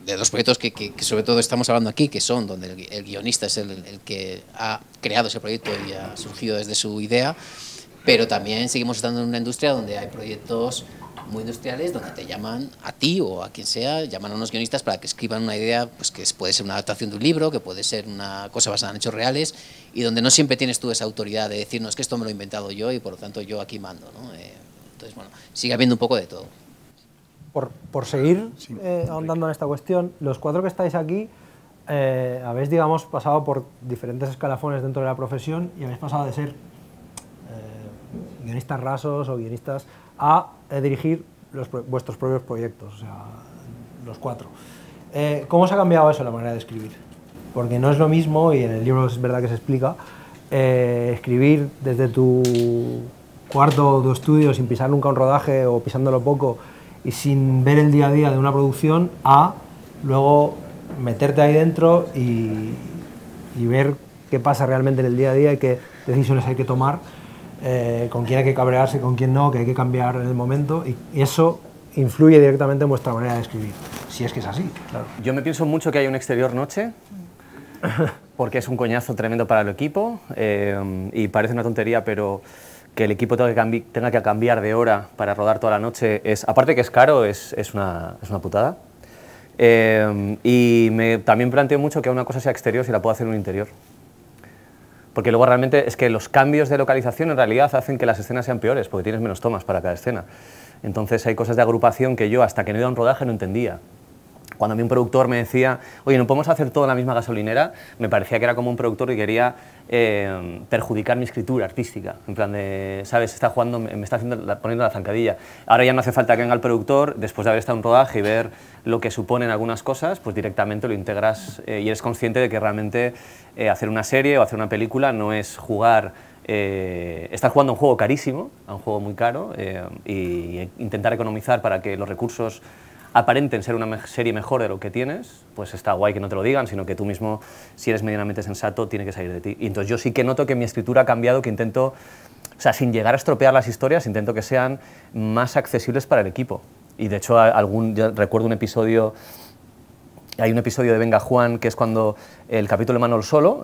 de los proyectos que sobre todo estamos hablando aquí, que son donde el guionista es el que ha creado ese proyecto y ha surgido desde su idea, pero también seguimos estando en una industria donde hay proyectos muy industriales, donde te llaman a ti o a quien sea, llaman a unos guionistas para que escriban una idea, pues que puede ser una adaptación de un libro, que puede ser una cosa basada en hechos reales, y donde no siempre tienes tú esa autoridad de decir, no, es que esto me lo he inventado yo y por lo tanto yo aquí mando, ¿no? Entonces, bueno, sigue habiendo un poco de todo. Por seguir ahondando en esta cuestión, los 4 que estáis aquí habéis, digamos, pasado por diferentes escalafones dentro de la profesión y habéis pasado de ser guionistas rasos o guionistas a dirigir vuestros propios proyectos, o sea, los 4. ¿Cómo os ha cambiado eso la manera de escribir? Porque no es lo mismo, y en el libro es verdad que se explica, escribir desde tu cuarto o tu estudio sin pisar nunca un rodaje o pisándolo poco y sin ver el día a día de una producción, a luego meterte ahí dentro y ver qué pasa realmente en el día a día y qué decisiones hay que tomar, con quién hay que cabrearse, con quién no, que hay que cambiar en el momento, y eso influye directamente en vuestra manera de escribir, si es que es así, claro. Yo me pienso mucho que hay un exterior noche, porque es un coñazo tremendo para el equipo, y parece una tontería, pero que el equipo tenga que cambiar de hora para rodar toda la noche, aparte que es caro, es una putada. Y también planteo mucho que una cosa sea exterior si la puedo hacer en un interior. Porque luego realmente es que los cambios de localización en realidad hacen que las escenas sean peores, porque tienes menos tomas para cada escena. Entonces hay cosas de agrupación que yo, hasta que no iba a un rodaje, no entendía. Cuando a mí un productor me decía, oye, ¿no podemos hacer todo en la misma gasolinera?, me parecía que era como un productor que quería perjudicar mi escritura artística. En plan de, ¿sabes? Está jugando, me está poniendo la zancadilla. Ahora ya no hace falta que venga el productor, después de haber estado en un rodaje y ver lo que suponen algunas cosas, pues directamente lo integras y eres consciente de que realmente hacer una serie o hacer una película no es jugar... estás jugando a un juego carísimo, a un juego muy caro, y intentar economizar para que los recursos aparenten ser una serie mejor de lo que tienes, pues está guay que no te lo digan, sino que tú mismo, si eres medianamente sensato, tiene que salir de ti. Y entonces yo sí que noto que mi escritura ha cambiado, que intento, o sea, sin llegar a estropear las historias, intento que sean más accesibles para el equipo. Y de hecho, yo recuerdo un episodio... Hay un episodio de Venga Juan, que es cuando el capítulo de Manol Solo,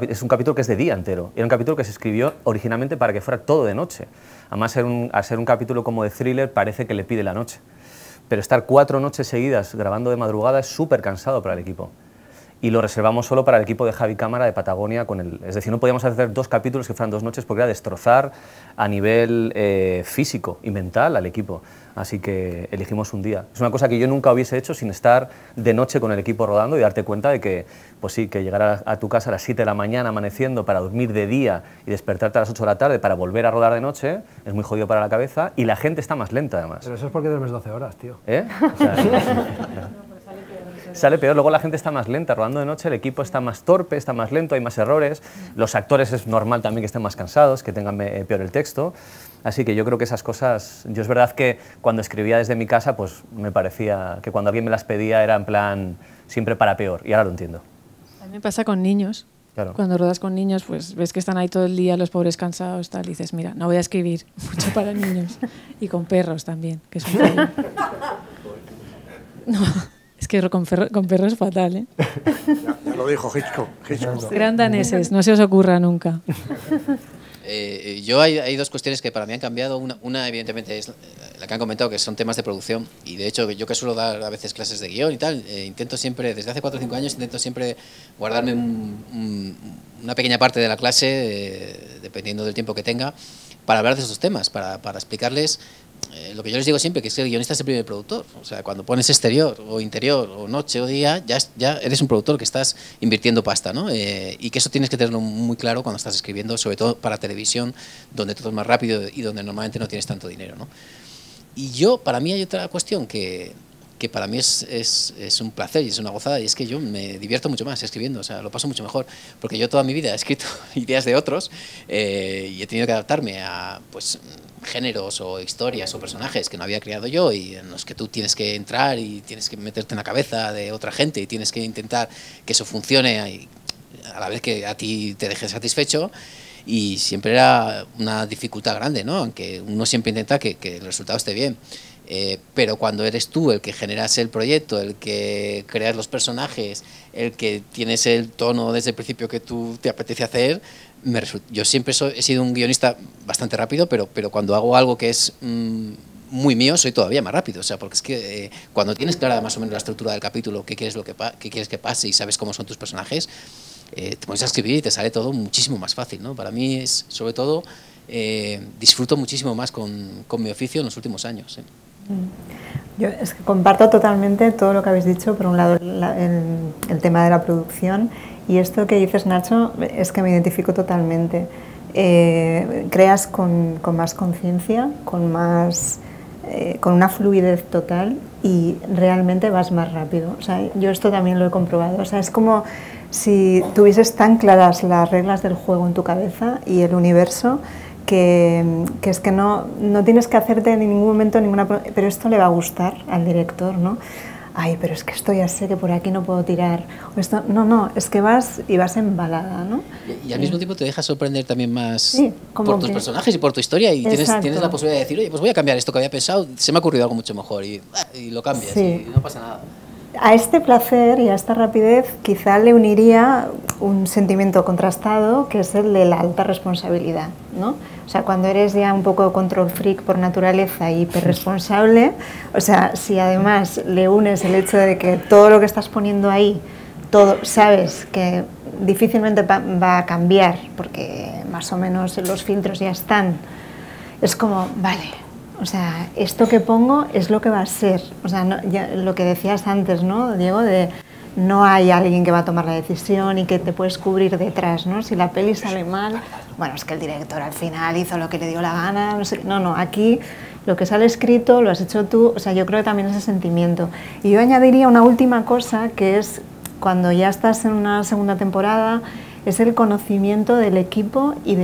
es un capítulo que es de día entero, era un capítulo que se escribió originalmente para que fuera todo de noche. Además, al ser un capítulo como de thriller, parece que le pide la noche. Pero estar 4 noches seguidas grabando de madrugada es súper cansado para el equipo. Y lo reservamos solo para el equipo de Javi Cámara de Patagonia. Es decir, no podíamos hacer 2 capítulos que fueran 2 noches porque era destrozar a nivel físico y mental al equipo. Así que elegimos un día. Es una cosa que yo nunca hubiese hecho sin estar de noche con el equipo rodando y darte cuenta de que, pues sí, que llegar a tu casa a las 7 de la mañana amaneciendo para dormir de día y despertarte a las 8 de la tarde para volver a rodar de noche es muy jodido para la cabeza y la gente está más lenta además. Pero eso es porque duermes 12 horas, tío. ¿Eh? O sea, sale peor, luego la gente está más lenta, rodando de noche el equipo está más torpe, está más lento, hay más errores, los actores es normal también que estén más cansados, que tengan peor el texto, así que yo creo que esas cosas, yo es verdad que cuando escribía desde mi casa, pues me parecía que cuando alguien me las pedía era en plan siempre para peor, y ahora lo entiendo. A mí me pasa con niños. Claro. Cuando rodas con niños, pues ves que están ahí todo el día los pobres cansados, tal, y dices, mira, no voy a escribir mucho para niños. Y con perros también, que es un problema. No, es que con perros es fatal, ¿eh? Ya lo dijo Hitchcock. Gran daneses, no se os ocurra nunca. Hay 2 cuestiones que para mí han cambiado. Una evidentemente es la que han comentado, que son temas de producción, y de hecho yo que suelo dar a veces clases de guión y tal, intento siempre, desde hace 4 o 5 años, intento siempre guardarme una pequeña parte de la clase, dependiendo del tiempo que tenga, para hablar de esos temas, para explicarles lo que yo les digo siempre, que es que el guionista es el primer productor. O sea, cuando pones exterior o interior o noche o día, ya eres un productor que estás invirtiendo pasta, ¿no? Y que eso tienes que tenerlo muy claro cuando estás escribiendo, sobre todo para televisión, donde todo es más rápido y donde normalmente no tienes tanto dinero, ¿no? Y para mí hay otra cuestión que para mí es un placer y es una gozada, y es que yo me divierto mucho más escribiendo, o sea, lo paso mucho mejor, porque yo toda mi vida he escrito ideas de otros y he tenido que adaptarme a, pues, géneros o historias o personajes que no había creado yo y en los que tú tienes que entrar y tienes que meterte en la cabeza de otra gente y tienes que intentar que eso funcione a la vez que a ti te deje satisfecho, y siempre era una dificultad grande, ¿no? Aunque uno siempre intenta que el resultado esté bien. Pero cuando eres tú el que generas el proyecto, el que creas los personajes, el que tienes el tono desde el principio que tú te apetece hacer, yo siempre he sido un guionista bastante rápido, pero cuando hago algo que es muy mío, soy todavía más rápido. O sea, porque es que cuando tienes clara más o menos la estructura del capítulo, qué quieres que pase y sabes cómo son tus personajes, te pones a escribir y te sale todo muchísimo más fácil, ¿no? Para mí es, sobre todo, disfruto muchísimo más con mi oficio en los últimos años. Yo es que comparto totalmente todo lo que habéis dicho. Por un lado, el tema de la producción, y esto que dices, Nacho, es que me identifico totalmente. Creas con más conciencia, con una fluidez total, y realmente vas más rápido. O sea, yo esto también lo he comprobado. O sea, es como si tuvieses tan claras las reglas del juego en tu cabeza y el universo, que es que no tienes que hacerte en ningún momento ninguna... Pero esto le va a gustar al director, ¿no? Ay, pero es que esto ya sé que por aquí no puedo tirar. O esto, no, es que vas embalada, ¿no? Y al mismo tiempo te dejas sorprender también más, sí, por tus personajes y por tu historia, y tienes la posibilidad de decir, oye, pues voy a cambiar esto que había pensado, se me ha ocurrido algo mucho mejor, y lo cambias, sí. Y no pasa nada. A este placer y a esta rapidez quizá le uniría un sentimiento contrastado, que es el de la alta responsabilidad, ¿no? O sea, cuando eres ya un poco control freak por naturaleza y hiperresponsable, o sea, si además le unes el hecho de que todo lo que estás poniendo ahí, todo sabes que difícilmente va a cambiar, porque más o menos los filtros ya están, es como, vale, o sea, esto que pongo es lo que va a ser. O sea, ya, lo que decías antes, ¿no, Diego? De no hay alguien que va a tomar la decisión y que te puedes cubrir detrás, ¿no? Si la peli sale mal, bueno, es que el director al final hizo lo que le dio la gana, no sé. No, aquí lo que sale escrito lo has hecho tú. O sea, yo creo que también ese sentimiento. Y yo añadiría una última cosa, que es cuando ya estás en una segunda temporada, es el conocimiento del equipo y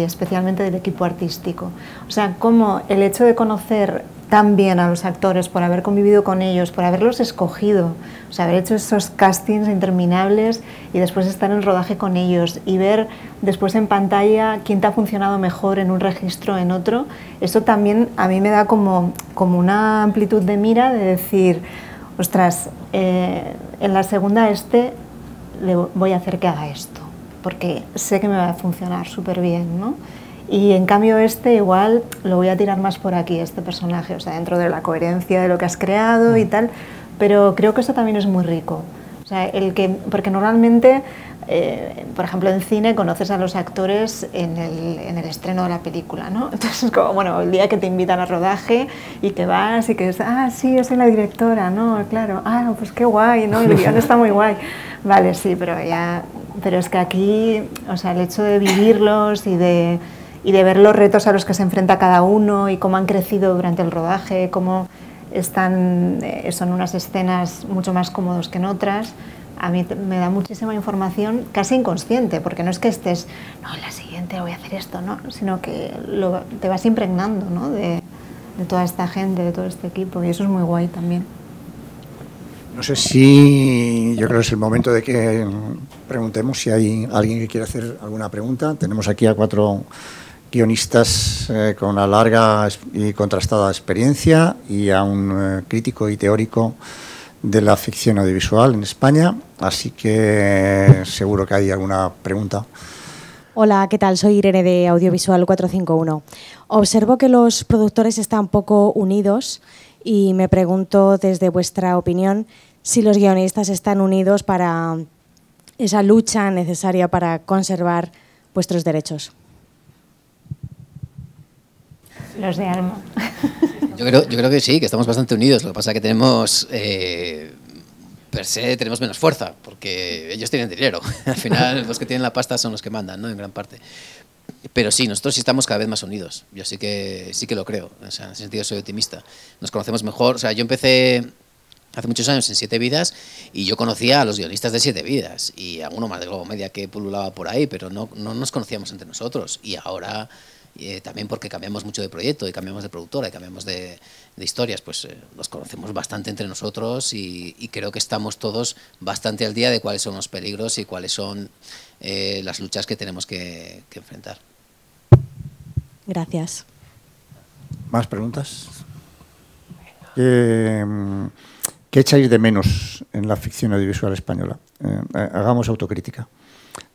especialmente del equipo artístico. O sea, como el hecho de conocer tan bien a los actores, por haber convivido con ellos, por haberlos escogido, o sea, haber hecho esos castings interminables y después estar en rodaje con ellos y ver después en pantalla quién te ha funcionado mejor en un registro, en otro, eso también a mí me da como una amplitud de mira de decir, ostras, en la segunda le voy a hacer que haga esto, porque sé que me va a funcionar súper bien, ¿no? Y en cambio igual lo voy a tirar más por aquí, este personaje, o sea, dentro de la coherencia de lo que has creado y tal, pero creo que eso también es muy rico. O sea, porque normalmente, por ejemplo, en cine conoces a los actores en el estreno de la película, ¿no? Entonces, como, bueno, el día que te invitan a rodaje y que vas y que es, sí, yo soy la directora, ¿no? Claro, pues qué guay, ¿no? El guión está muy guay. Vale, sí, pero es que aquí, o sea, el hecho de vivirlos y de ver los retos a los que se enfrenta cada uno y cómo han crecido durante el rodaje, cómo son unas escenas mucho más cómodos que en otras, a mí me da muchísima información casi inconsciente, porque no es que estés, no, en la siguiente voy a hacer esto, no, sino que te vas impregnando, ¿no? de toda esta gente, de todo este equipo, y eso es muy guay también. No sé si yo creo que es el momento de que preguntemos si hay alguien que quiera hacer alguna pregunta. Tenemos aquí a 4 guionistas con una larga y contrastada experiencia y a un crítico y teórico de la ficción audiovisual en España, así que seguro que hay alguna pregunta. Hola, ¿qué tal? Soy Irene de Audiovisual 451. Observo que los productores están poco unidos y me pregunto, desde vuestra opinión, si los guionistas están unidos para esa lucha necesaria para conservar vuestros derechos. Los de Alma. Yo creo que sí, que estamos bastante unidos. Lo que pasa es que tenemos, per se, tenemos menos fuerza, porque ellos tienen dinero. Al final, los que tienen la pasta son los que mandan, ¿no? En gran parte. Pero sí, nosotros sí estamos cada vez más unidos. Yo sí que lo creo. O sea, en ese sentido soy optimista. Nos conocemos mejor. O sea, yo empecé hace muchos años en 7 Vidas y yo conocía a los guionistas de 7 Vidas y a uno más de Globo Media que pululaba por ahí, pero no nos conocíamos entre nosotros. Y ahora, también porque cambiamos mucho de proyecto y cambiamos de productora y cambiamos de historias, pues nos conocemos bastante entre nosotros y creo que estamos todos bastante al día de cuáles son los peligros y cuáles son las luchas que tenemos que enfrentar. Gracias. ¿Más preguntas? ¿Qué echáis de menos en la ficción audiovisual española? Hagamos autocrítica.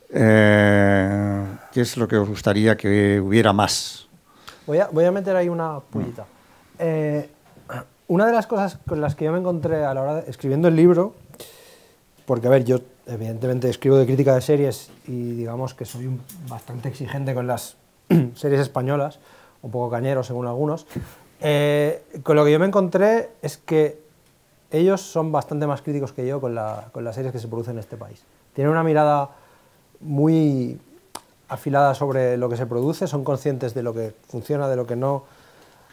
¿Qué es lo que os gustaría que hubiera más? Voy a meter ahí una pullita. Una de las cosas con las que yo me encontré a la hora de escribiendo el libro, porque a ver, yo evidentemente escribo de crítica de series y digamos que soy bastante exigente con las series españolas, un poco cañero según algunos, con lo que yo me encontré es que ellos son bastante más críticos que yo con las series que se producen en este país. Tienen una mirada muy afilada sobre lo que se produce, son conscientes de lo que funciona, de lo que no,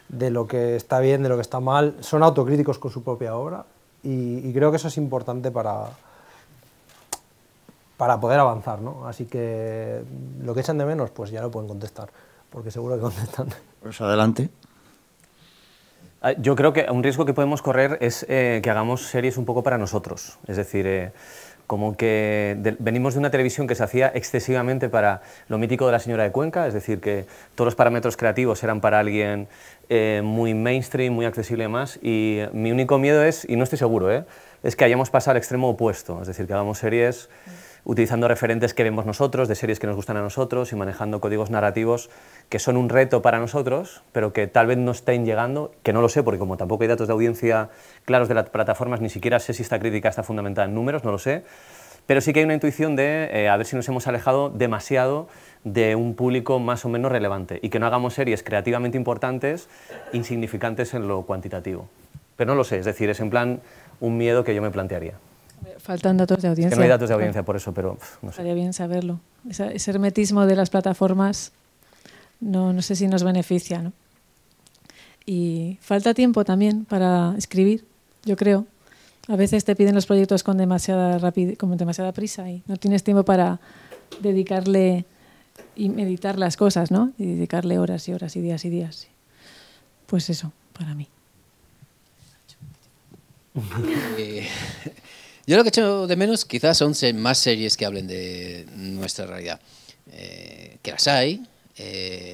de lo que está bien, de lo que está mal, son autocríticos con su propia obra y creo que eso es importante para poder avanzar, ¿no? Así que lo que echan de menos, pues ya lo pueden contestar, porque seguro que contestan. Pues adelante. Yo creo que un riesgo que podemos correr es que hagamos series un poco para nosotros, es decir, como que venimos de una televisión que se hacía excesivamente para lo mítico de La señora de Cuenca, es decir, que todos los parámetros creativos eran para alguien muy mainstream, muy accesible y demás, y mi único miedo es, y no estoy seguro, es que hayamos pasado al extremo opuesto, es decir, que hagamos series utilizando referentes que vemos nosotros, de series que nos gustan a nosotros y manejando códigos narrativos que son un reto para nosotros, pero que tal vez no estén llegando, que no lo sé, porque como tampoco hay datos de audiencia claros de las plataformas, ni siquiera sé si esta crítica está fundamentada en números, no lo sé, pero sí que hay una intuición de a ver si nos hemos alejado demasiado de un público más o menos relevante y que no hagamos series creativamente importantes, insignificantes en lo cuantitativo. Pero no lo sé, es decir, es en plan un miedo que yo me plantearía. Faltan datos de audiencia. Es que no hay datos de audiencia por eso, pero no sé. Estaría bien saberlo. Ese hermetismo de las plataformas no sé si nos beneficia, ¿no? Y falta tiempo también para escribir, yo creo. A veces te piden los proyectos con demasiada prisa y no tienes tiempo para dedicarle y meditar las cosas, ¿no? Y dedicarle horas y horas y días y días. Pues eso, para mí. Yo lo que echo de menos quizás son más series que hablen de nuestra realidad. Que las hay,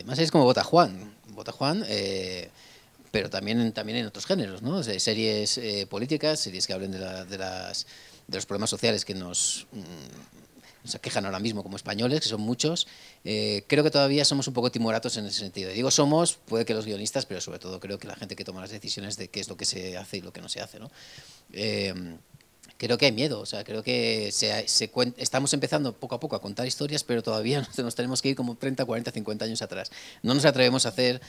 más series como Botajuan, pero también en otros géneros, ¿no? Series políticas, series que hablen de los problemas sociales que nos aquejan ahora mismo como españoles, que son muchos. Creo que todavía somos un poco timoratos en ese sentido. Digo somos, puede que los guionistas, pero sobre todo creo que la gente que toma las decisiones de qué es lo que se hace y lo que no se hace, ¿no? Creo que hay miedo, o sea, creo que estamos empezando poco a poco a contar historias, pero todavía nos tenemos que ir como 30, 40, 50 años atrás. No nos atrevemos a hacer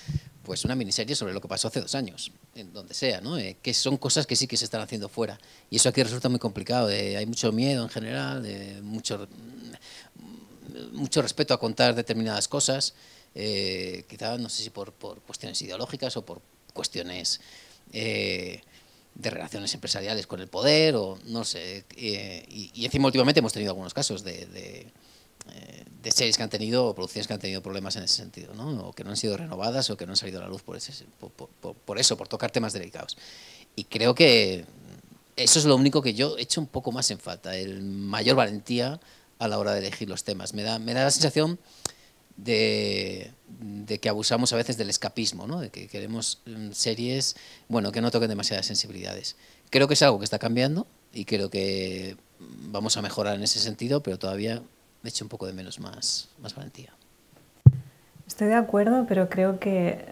pues una miniserie sobre lo que pasó hace 2 años, en donde sea, ¿no? Que son cosas que sí que se están haciendo fuera. Y eso aquí resulta muy complicado, hay mucho miedo en general, mucho respeto a contar determinadas cosas, quizá no sé si por cuestiones ideológicas o por cuestiones de relaciones empresariales con el poder, o no sé, y encima últimamente hemos tenido algunos casos de series que han tenido, o producciones que han tenido problemas en ese sentido, ¿no? O que no han sido renovadas o que no han salido a la luz por tocar temas delicados. Y creo que eso es lo único que yo echo un poco más en falta, el mayor valentía a la hora de elegir los temas. Me da la sensación de que abusamos a veces del escapismo, ¿no? De que queremos series, bueno, que no toquen demasiadas sensibilidades. Creo que es algo que está cambiando y creo que vamos a mejorar en ese sentido, pero todavía me echo un poco de menos más valentía. Estoy de acuerdo, pero creo que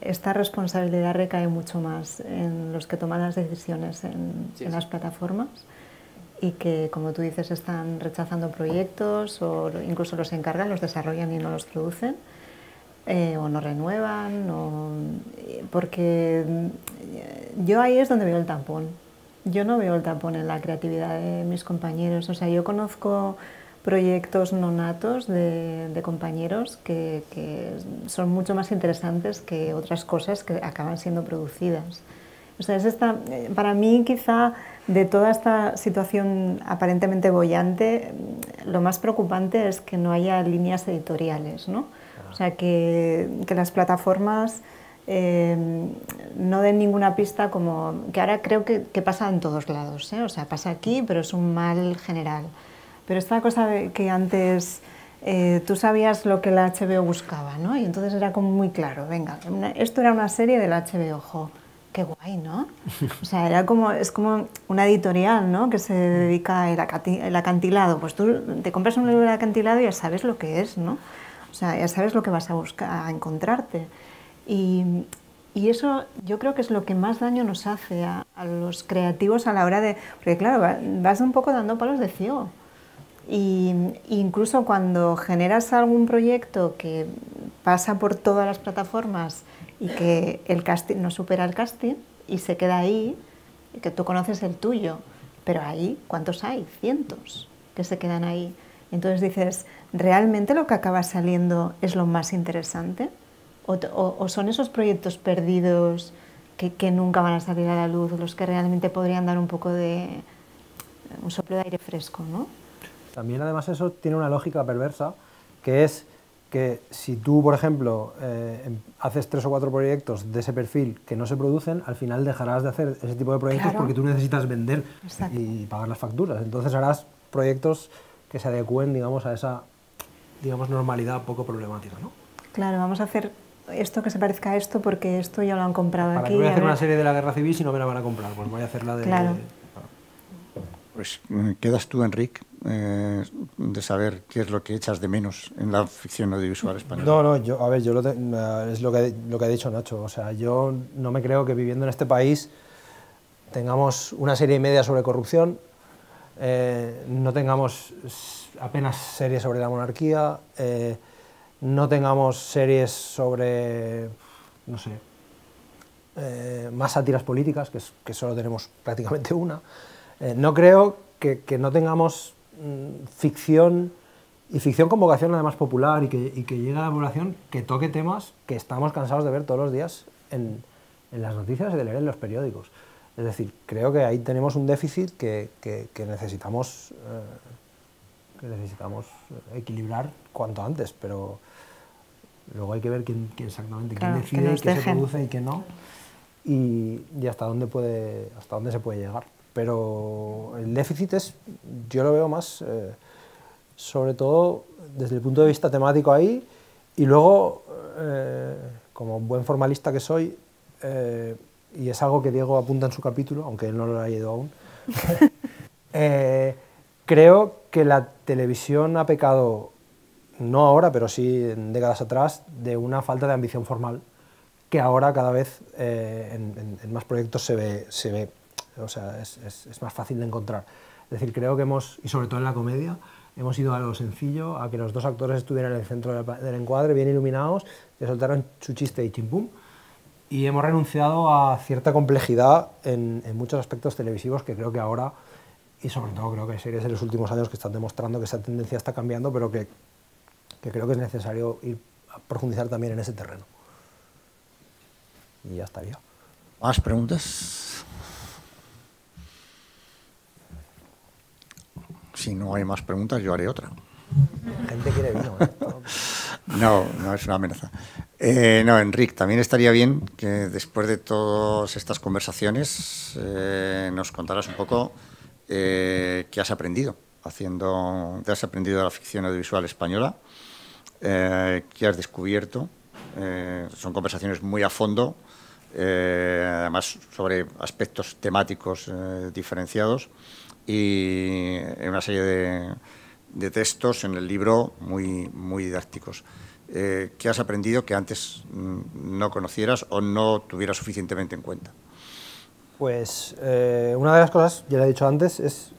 esta responsabilidad recae mucho más en los que toman las decisiones en las plataformas, y que, como tú dices, están rechazando proyectos o incluso los encargan, los desarrollan y no los producen, o no renuevan, porque yo ahí es donde veo el tampón. Yo no veo el tampón en la creatividad de mis compañeros. O sea, yo conozco proyectos no natos de compañeros que son mucho más interesantes que otras cosas que acaban siendo producidas. O sea, para mí quizá de toda esta situación aparentemente boyante, lo más preocupante es que no haya líneas editoriales, ¿no? O sea, que las plataformas no den ninguna pista, como que ahora creo que pasa en todos lados, ¿eh? O sea, pasa aquí, pero es un mal general. Pero esta cosa de que antes tú sabías lo que la HBO buscaba, ¿no? Y entonces era como muy claro, venga, esto era una serie de la HBO, jo. Qué guay, ¿no? O sea, es como una editorial, ¿no? Que se dedica al acantilado. Pues tú te compras un libro de acantilado y ya sabes lo que es, ¿no? O sea, ya sabes lo que vas a buscar, a encontrarte. Y Y eso yo creo que es lo que más daño nos hace a los creativos a la hora de... Porque claro, vas un poco dando palos de ciego. Y incluso cuando generas algún proyecto que pasa por todas las plataformas y que el casting no supera el casting y se queda ahí, y que tú conoces el tuyo, pero ahí, ¿cuántos hay? Cientos que se quedan ahí. Entonces dices, ¿realmente lo que acaba saliendo es lo más interesante? ¿O son esos proyectos perdidos que nunca van a salir a la luz, los que realmente podrían dar un poco de un soplo de aire fresco, ¿no? También además eso tiene una lógica perversa, que es que si tú, por ejemplo, haces 3 o 4 proyectos de ese perfil que no se producen, al final dejarás de hacer ese tipo de proyectos, claro, porque tú necesitas vender. Exacto. Y pagar las facturas. Entonces harás proyectos que se adecúen, digamos, a esa, digamos, normalidad poco problemática, ¿no? Claro, vamos a hacer esto que se parezca a esto porque esto ya lo han comprado ¿Para aquí. qué voy a hacer una serie de la Guerra Civil si no me la van a comprar? Pues voy a hacer la de... Claro. Pues quedas tú, Enric, de saber qué es lo que echas de menos en la ficción audiovisual española. No, es lo que ha dicho Nacho. O sea, yo no me creo que viviendo en este país tengamos una serie y media sobre corrupción, no tengamos apenas series sobre la monarquía, no tengamos series sobre, no sé, más sátiras políticas, que solo tenemos prácticamente una. No creo que no tengamos ficción, y ficción con vocación además popular y que llegue a la población, que toque temas que estamos cansados de ver todos los días en las noticias y de leer en los periódicos. Es decir, creo que ahí tenemos un déficit que necesitamos equilibrar cuanto antes, pero luego hay que ver quién exactamente, claro, quién decide, qué se produce y qué no, y hasta dónde se puede llegar. Pero el déficit yo lo veo más, sobre todo desde el punto de vista temático ahí, y luego, como buen formalista que soy, y es algo que Diego apunta en su capítulo, aunque él no lo ha leído aún, creo que la televisión ha pecado, no ahora, pero sí en décadas atrás, de una falta de ambición formal, que ahora cada vez en más proyectos se ve. O sea, es más fácil de encontrar. Es decir, creo que y sobre todo en la comedia, hemos ido a lo sencillo, a que los dos actores estuvieran en el centro del encuadre, bien iluminados, que soltaran su chiste y chimpum, y hemos renunciado a cierta complejidad en muchos aspectos televisivos que creo que ahora, y sobre todo creo que hay series en los últimos años que están demostrando que esa tendencia está cambiando, pero que creo que es necesario ir a profundizar también en ese terreno. Y ya estaría. ¿Más preguntas? Si no hay más preguntas, yo haré otra. La gente quiere vino, ¿eh? No es una amenaza. No, Enric, también estaría bien que después de todas estas conversaciones nos contaras un poco qué has aprendido qué has aprendido de la ficción audiovisual española, qué has descubierto. Son conversaciones muy a fondo, además sobre aspectos temáticos diferenciados, y una serie de textos en el libro muy didácticos. ¿Qué has aprendido que antes no conocieras o no tuvieras suficientemente en cuenta? Pues una de las cosas, ya lo he dicho antes, es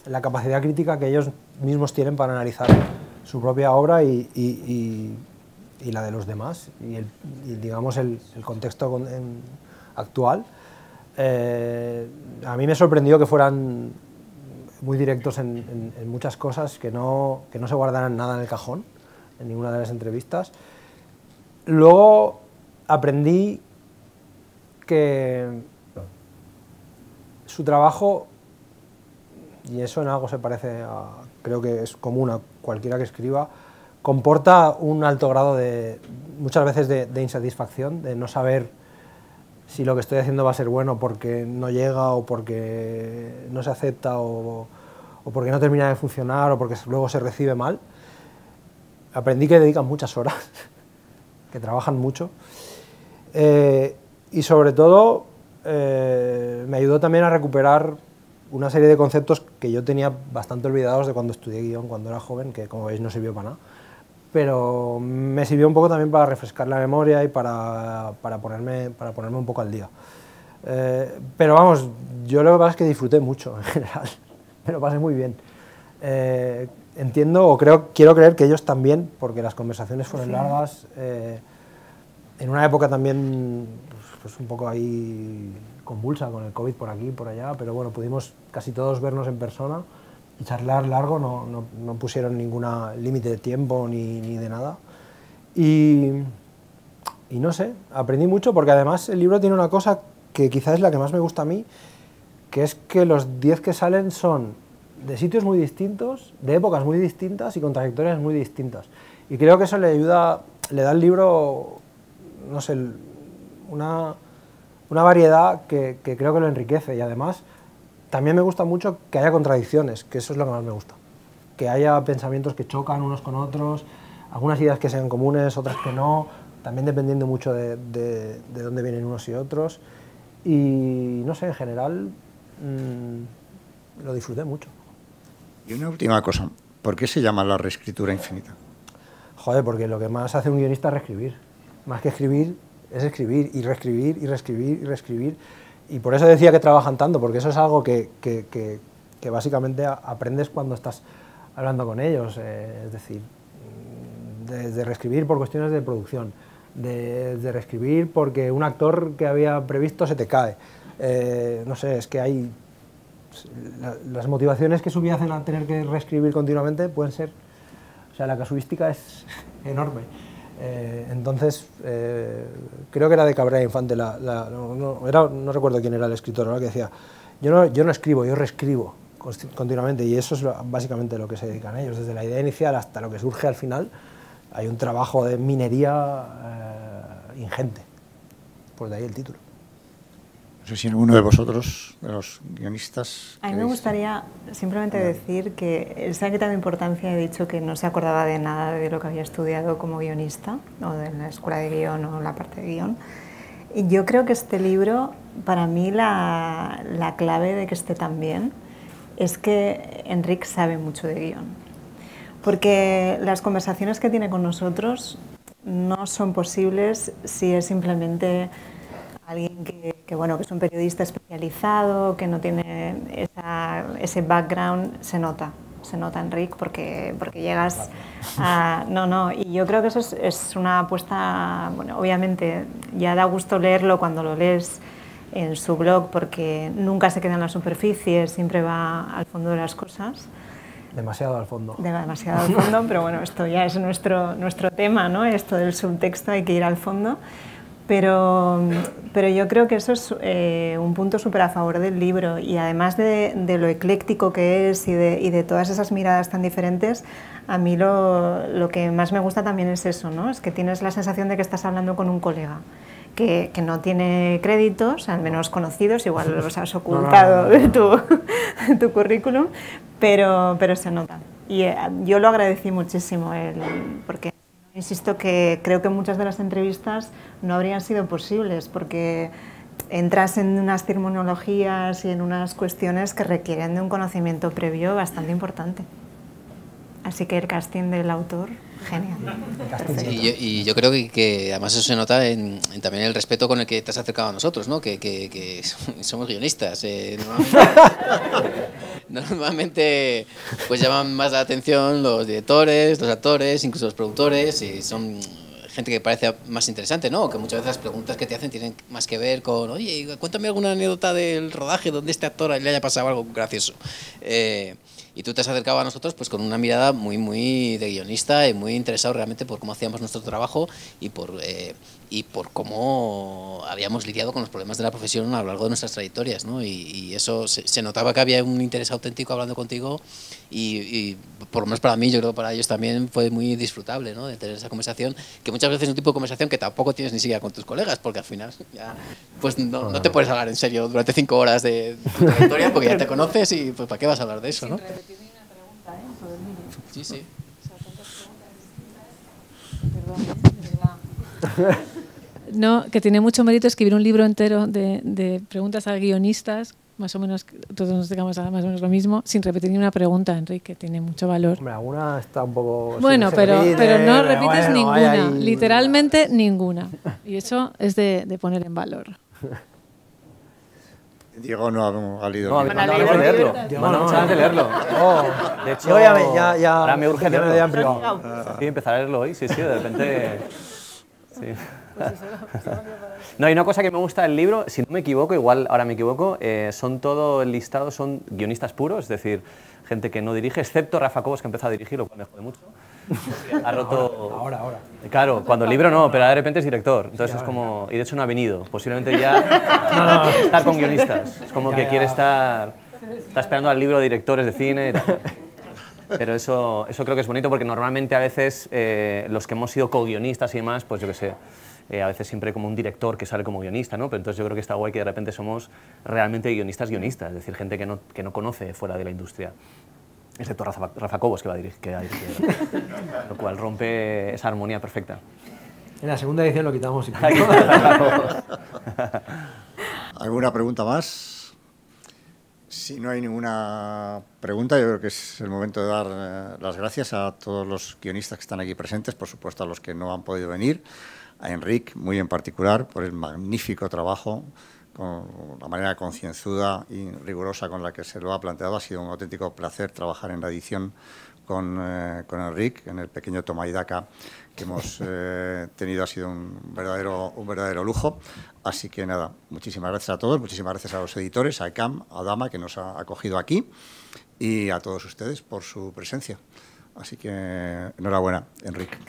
la capacidad crítica que ellos mismos tienen para analizar su propia obra y la de los demás, y digamos el contexto actual. A mí me sorprendió que fueran muy directos en muchas cosas, que no se guardaran nada en el cajón, en ninguna de las entrevistas. Luego aprendí que su trabajo, y eso en algo se parece creo que es común a cualquiera que escriba, comporta un alto grado muchas veces de insatisfacción, de no saber si lo que estoy haciendo va a ser bueno porque no llega, o porque no se acepta, o porque no termina de funcionar, o porque luego se recibe mal. Aprendí que dedican muchas horas, que trabajan mucho, y sobre todo me ayudó también a recuperar una serie de conceptos que yo tenía bastante olvidados de cuando estudié guión, cuando era joven, que como veis no sirvió para nada, pero me sirvió un poco también para refrescar la memoria y para ponerme un poco al día. Pero vamos, yo lo que pasa es que disfruté mucho en general, me lo pasé muy bien. Entiendo, o quiero creer que ellos también, porque las conversaciones fueron largas, en una época también pues un poco ahí convulsa con el COVID por aquí y por allá, pero bueno, pudimos casi todos vernos en persona y charlar largo, no pusieron ningún límite de tiempo ni de nada. Y no sé, aprendí mucho porque además el libro tiene una cosa que quizás es la que más me gusta a mí, que es que los 10 que salen son de sitios muy distintos, de épocas muy distintas y con trayectorias muy distintas. Y creo que eso le ayuda, le da al libro, no sé, una variedad que creo que lo enriquece, y además también me gusta mucho que haya contradicciones, que eso es lo que más me gusta. Que haya pensamientos que chocan unos con otros, algunas ideas que sean comunes, otras que no, también dependiendo mucho de dónde vienen unos y otros. Y no sé, en general lo disfruté mucho. Y una última cosa, ¿por qué se llama la reescritura infinita? Joder, porque lo que más hace un guionista es reescribir. Más que escribir, es escribir y reescribir y reescribir y reescribir. Y por eso decía que trabajan tanto, porque eso es algo que básicamente aprendes cuando estás hablando con ellos. Es decir, de reescribir por cuestiones de producción, de reescribir porque un actor que había previsto se te cae. No sé, es que hay... Las motivaciones que subyacen a tener que reescribir continuamente pueden ser... O sea, la casuística es enorme. Entonces, creo que era de Cabrera Infante, no recuerdo quién era el escritor, ¿no? Que decía, yo no escribo, yo reescribo continuamente, y eso es básicamente lo que se dedican ellos, desde la idea inicial hasta lo que surge al final, hay un trabajo de minería ingente, pues de ahí el título. No sé si alguno de vosotros, de los guionistas... A mí me gustaría simplemente decir que se ha quitado importancia, he dicho que no se acordaba de nada de lo que había estudiado como guionista, o de la escuela de guión o la parte de guión. Y yo creo que este libro, para mí la clave de que esté tan bien, es que Enric sabe mucho de guión. Porque las conversaciones que tiene con nosotros no son posibles si es simplemente alguien que es un periodista especializado, que no tiene ese background. Se nota Enric porque llegas a... y yo creo que eso es una apuesta, bueno, obviamente ya da gusto leerlo cuando lo lees en su blog, porque nunca se queda en la superficie, siempre va al fondo de las cosas. Demasiado al fondo. Demasiado al fondo, pero bueno, esto ya es nuestro tema, ¿no? Esto del subtexto, hay que ir al fondo. Pero yo creo que eso es un punto súper a favor del libro, y además de lo ecléctico que es y de todas esas miradas tan diferentes, a mí lo que más me gusta también es eso, ¿no? Es que tienes la sensación de que estás hablando con un colega que no tiene créditos, al menos conocidos, igual los has ocultado de tu currículum, pero se nota. Y yo lo agradecí muchísimo, porque insisto que creo que muchas de las entrevistas no habrían sido posibles, porque entras en unas terminologías y en unas cuestiones que requieren de un conocimiento previo bastante importante. Así que el casting del autor, genial. Sí, y yo creo que además eso se nota en también el respeto con el que te has acercado a nosotros, ¿no? Que somos guionistas. Normalmente pues llaman más la atención los directores, los actores, incluso los productores, y son gente que parece más interesante, ¿no? Que muchas veces las preguntas que te hacen tienen más que ver con, oye, cuéntame alguna anécdota del rodaje donde este actor le haya pasado algo gracioso. Y tú te has acercado a nosotros pues con una mirada muy de guionista y muy interesado realmente por cómo hacíamos nuestro trabajo y por cómo habíamos lidiado con los problemas de la profesión a lo largo de nuestras trayectorias, ¿no? Y eso se notaba que había un interés auténtico hablando contigo, y por lo menos para mí, yo creo que para ellos también fue muy disfrutable, ¿no? De tener esa conversación, que muchas veces es un tipo de conversación que tampoco tienes ni siquiera con tus colegas, porque al final ya pues no te puedes hablar en serio durante 5 horas de tu trayectoria, porque ya te conoces y pues ¿para qué vas a hablar de eso, no? Sin repetir ni una pregunta, sobre el libro. Sí, sí. No, que tiene mucho mérito escribir un libro entero de preguntas a guionistas, más o menos, todos nos digamos más o menos lo mismo, sin repetir ni una pregunta, Enrique, que tiene mucho valor. Hombre, alguna está un poco... Bueno, pero no repites ninguna, ahí... literalmente ninguna. Y eso es de poner en valor. Diego no ha leído. No, me han de leerlo. De leerlo. De hecho, ahora me urge leerlo. Sí, empezar a leerlo hoy, sí, de repente... Sí. No, hay una cosa que me gusta del libro, si no me equivoco, igual ahora me equivoco, son todo el listado, son guionistas puros, es decir, gente que no dirige, excepto Rafa Cobos, que ha empezado a dirigir, lo cual me jode mucho. Ha roto... Ahora. Claro, cuando el libro no, pero de repente es director, entonces es como... Y de hecho no ha venido, posiblemente ya estar con guionistas, es como que quiere estar... Está esperando al libro de directores de cine y tal. Pero eso creo que es bonito porque normalmente a veces los que hemos sido co-guionistas y demás, pues yo qué sé, a veces siempre como un director que sale como guionista, ¿no? Pero entonces yo creo que está guay que de repente somos realmente guionistas, es decir, gente que no conoce fuera de la industria, excepto Rafa Cobos que va a dirigir, lo cual rompe esa armonía perfecta. En la segunda edición lo quitamos. ¿Alguna pregunta más? Si no hay ninguna pregunta, yo creo que es el momento de dar las gracias a todos los guionistas que están aquí presentes, por supuesto a los que no han podido venir, a Enric, muy en particular, por el magnífico trabajo, con la manera concienzuda y rigurosa con la que se lo ha planteado. Ha sido un auténtico placer trabajar en la edición con Enric, en el pequeño toma y daca que hemos tenido. Ha sido un verdadero lujo. Así que nada, muchísimas gracias a todos, muchísimas gracias a los editores, a ECAM, a Dama, que nos ha acogido aquí, y a todos ustedes por su presencia. Así que enhorabuena, Enric.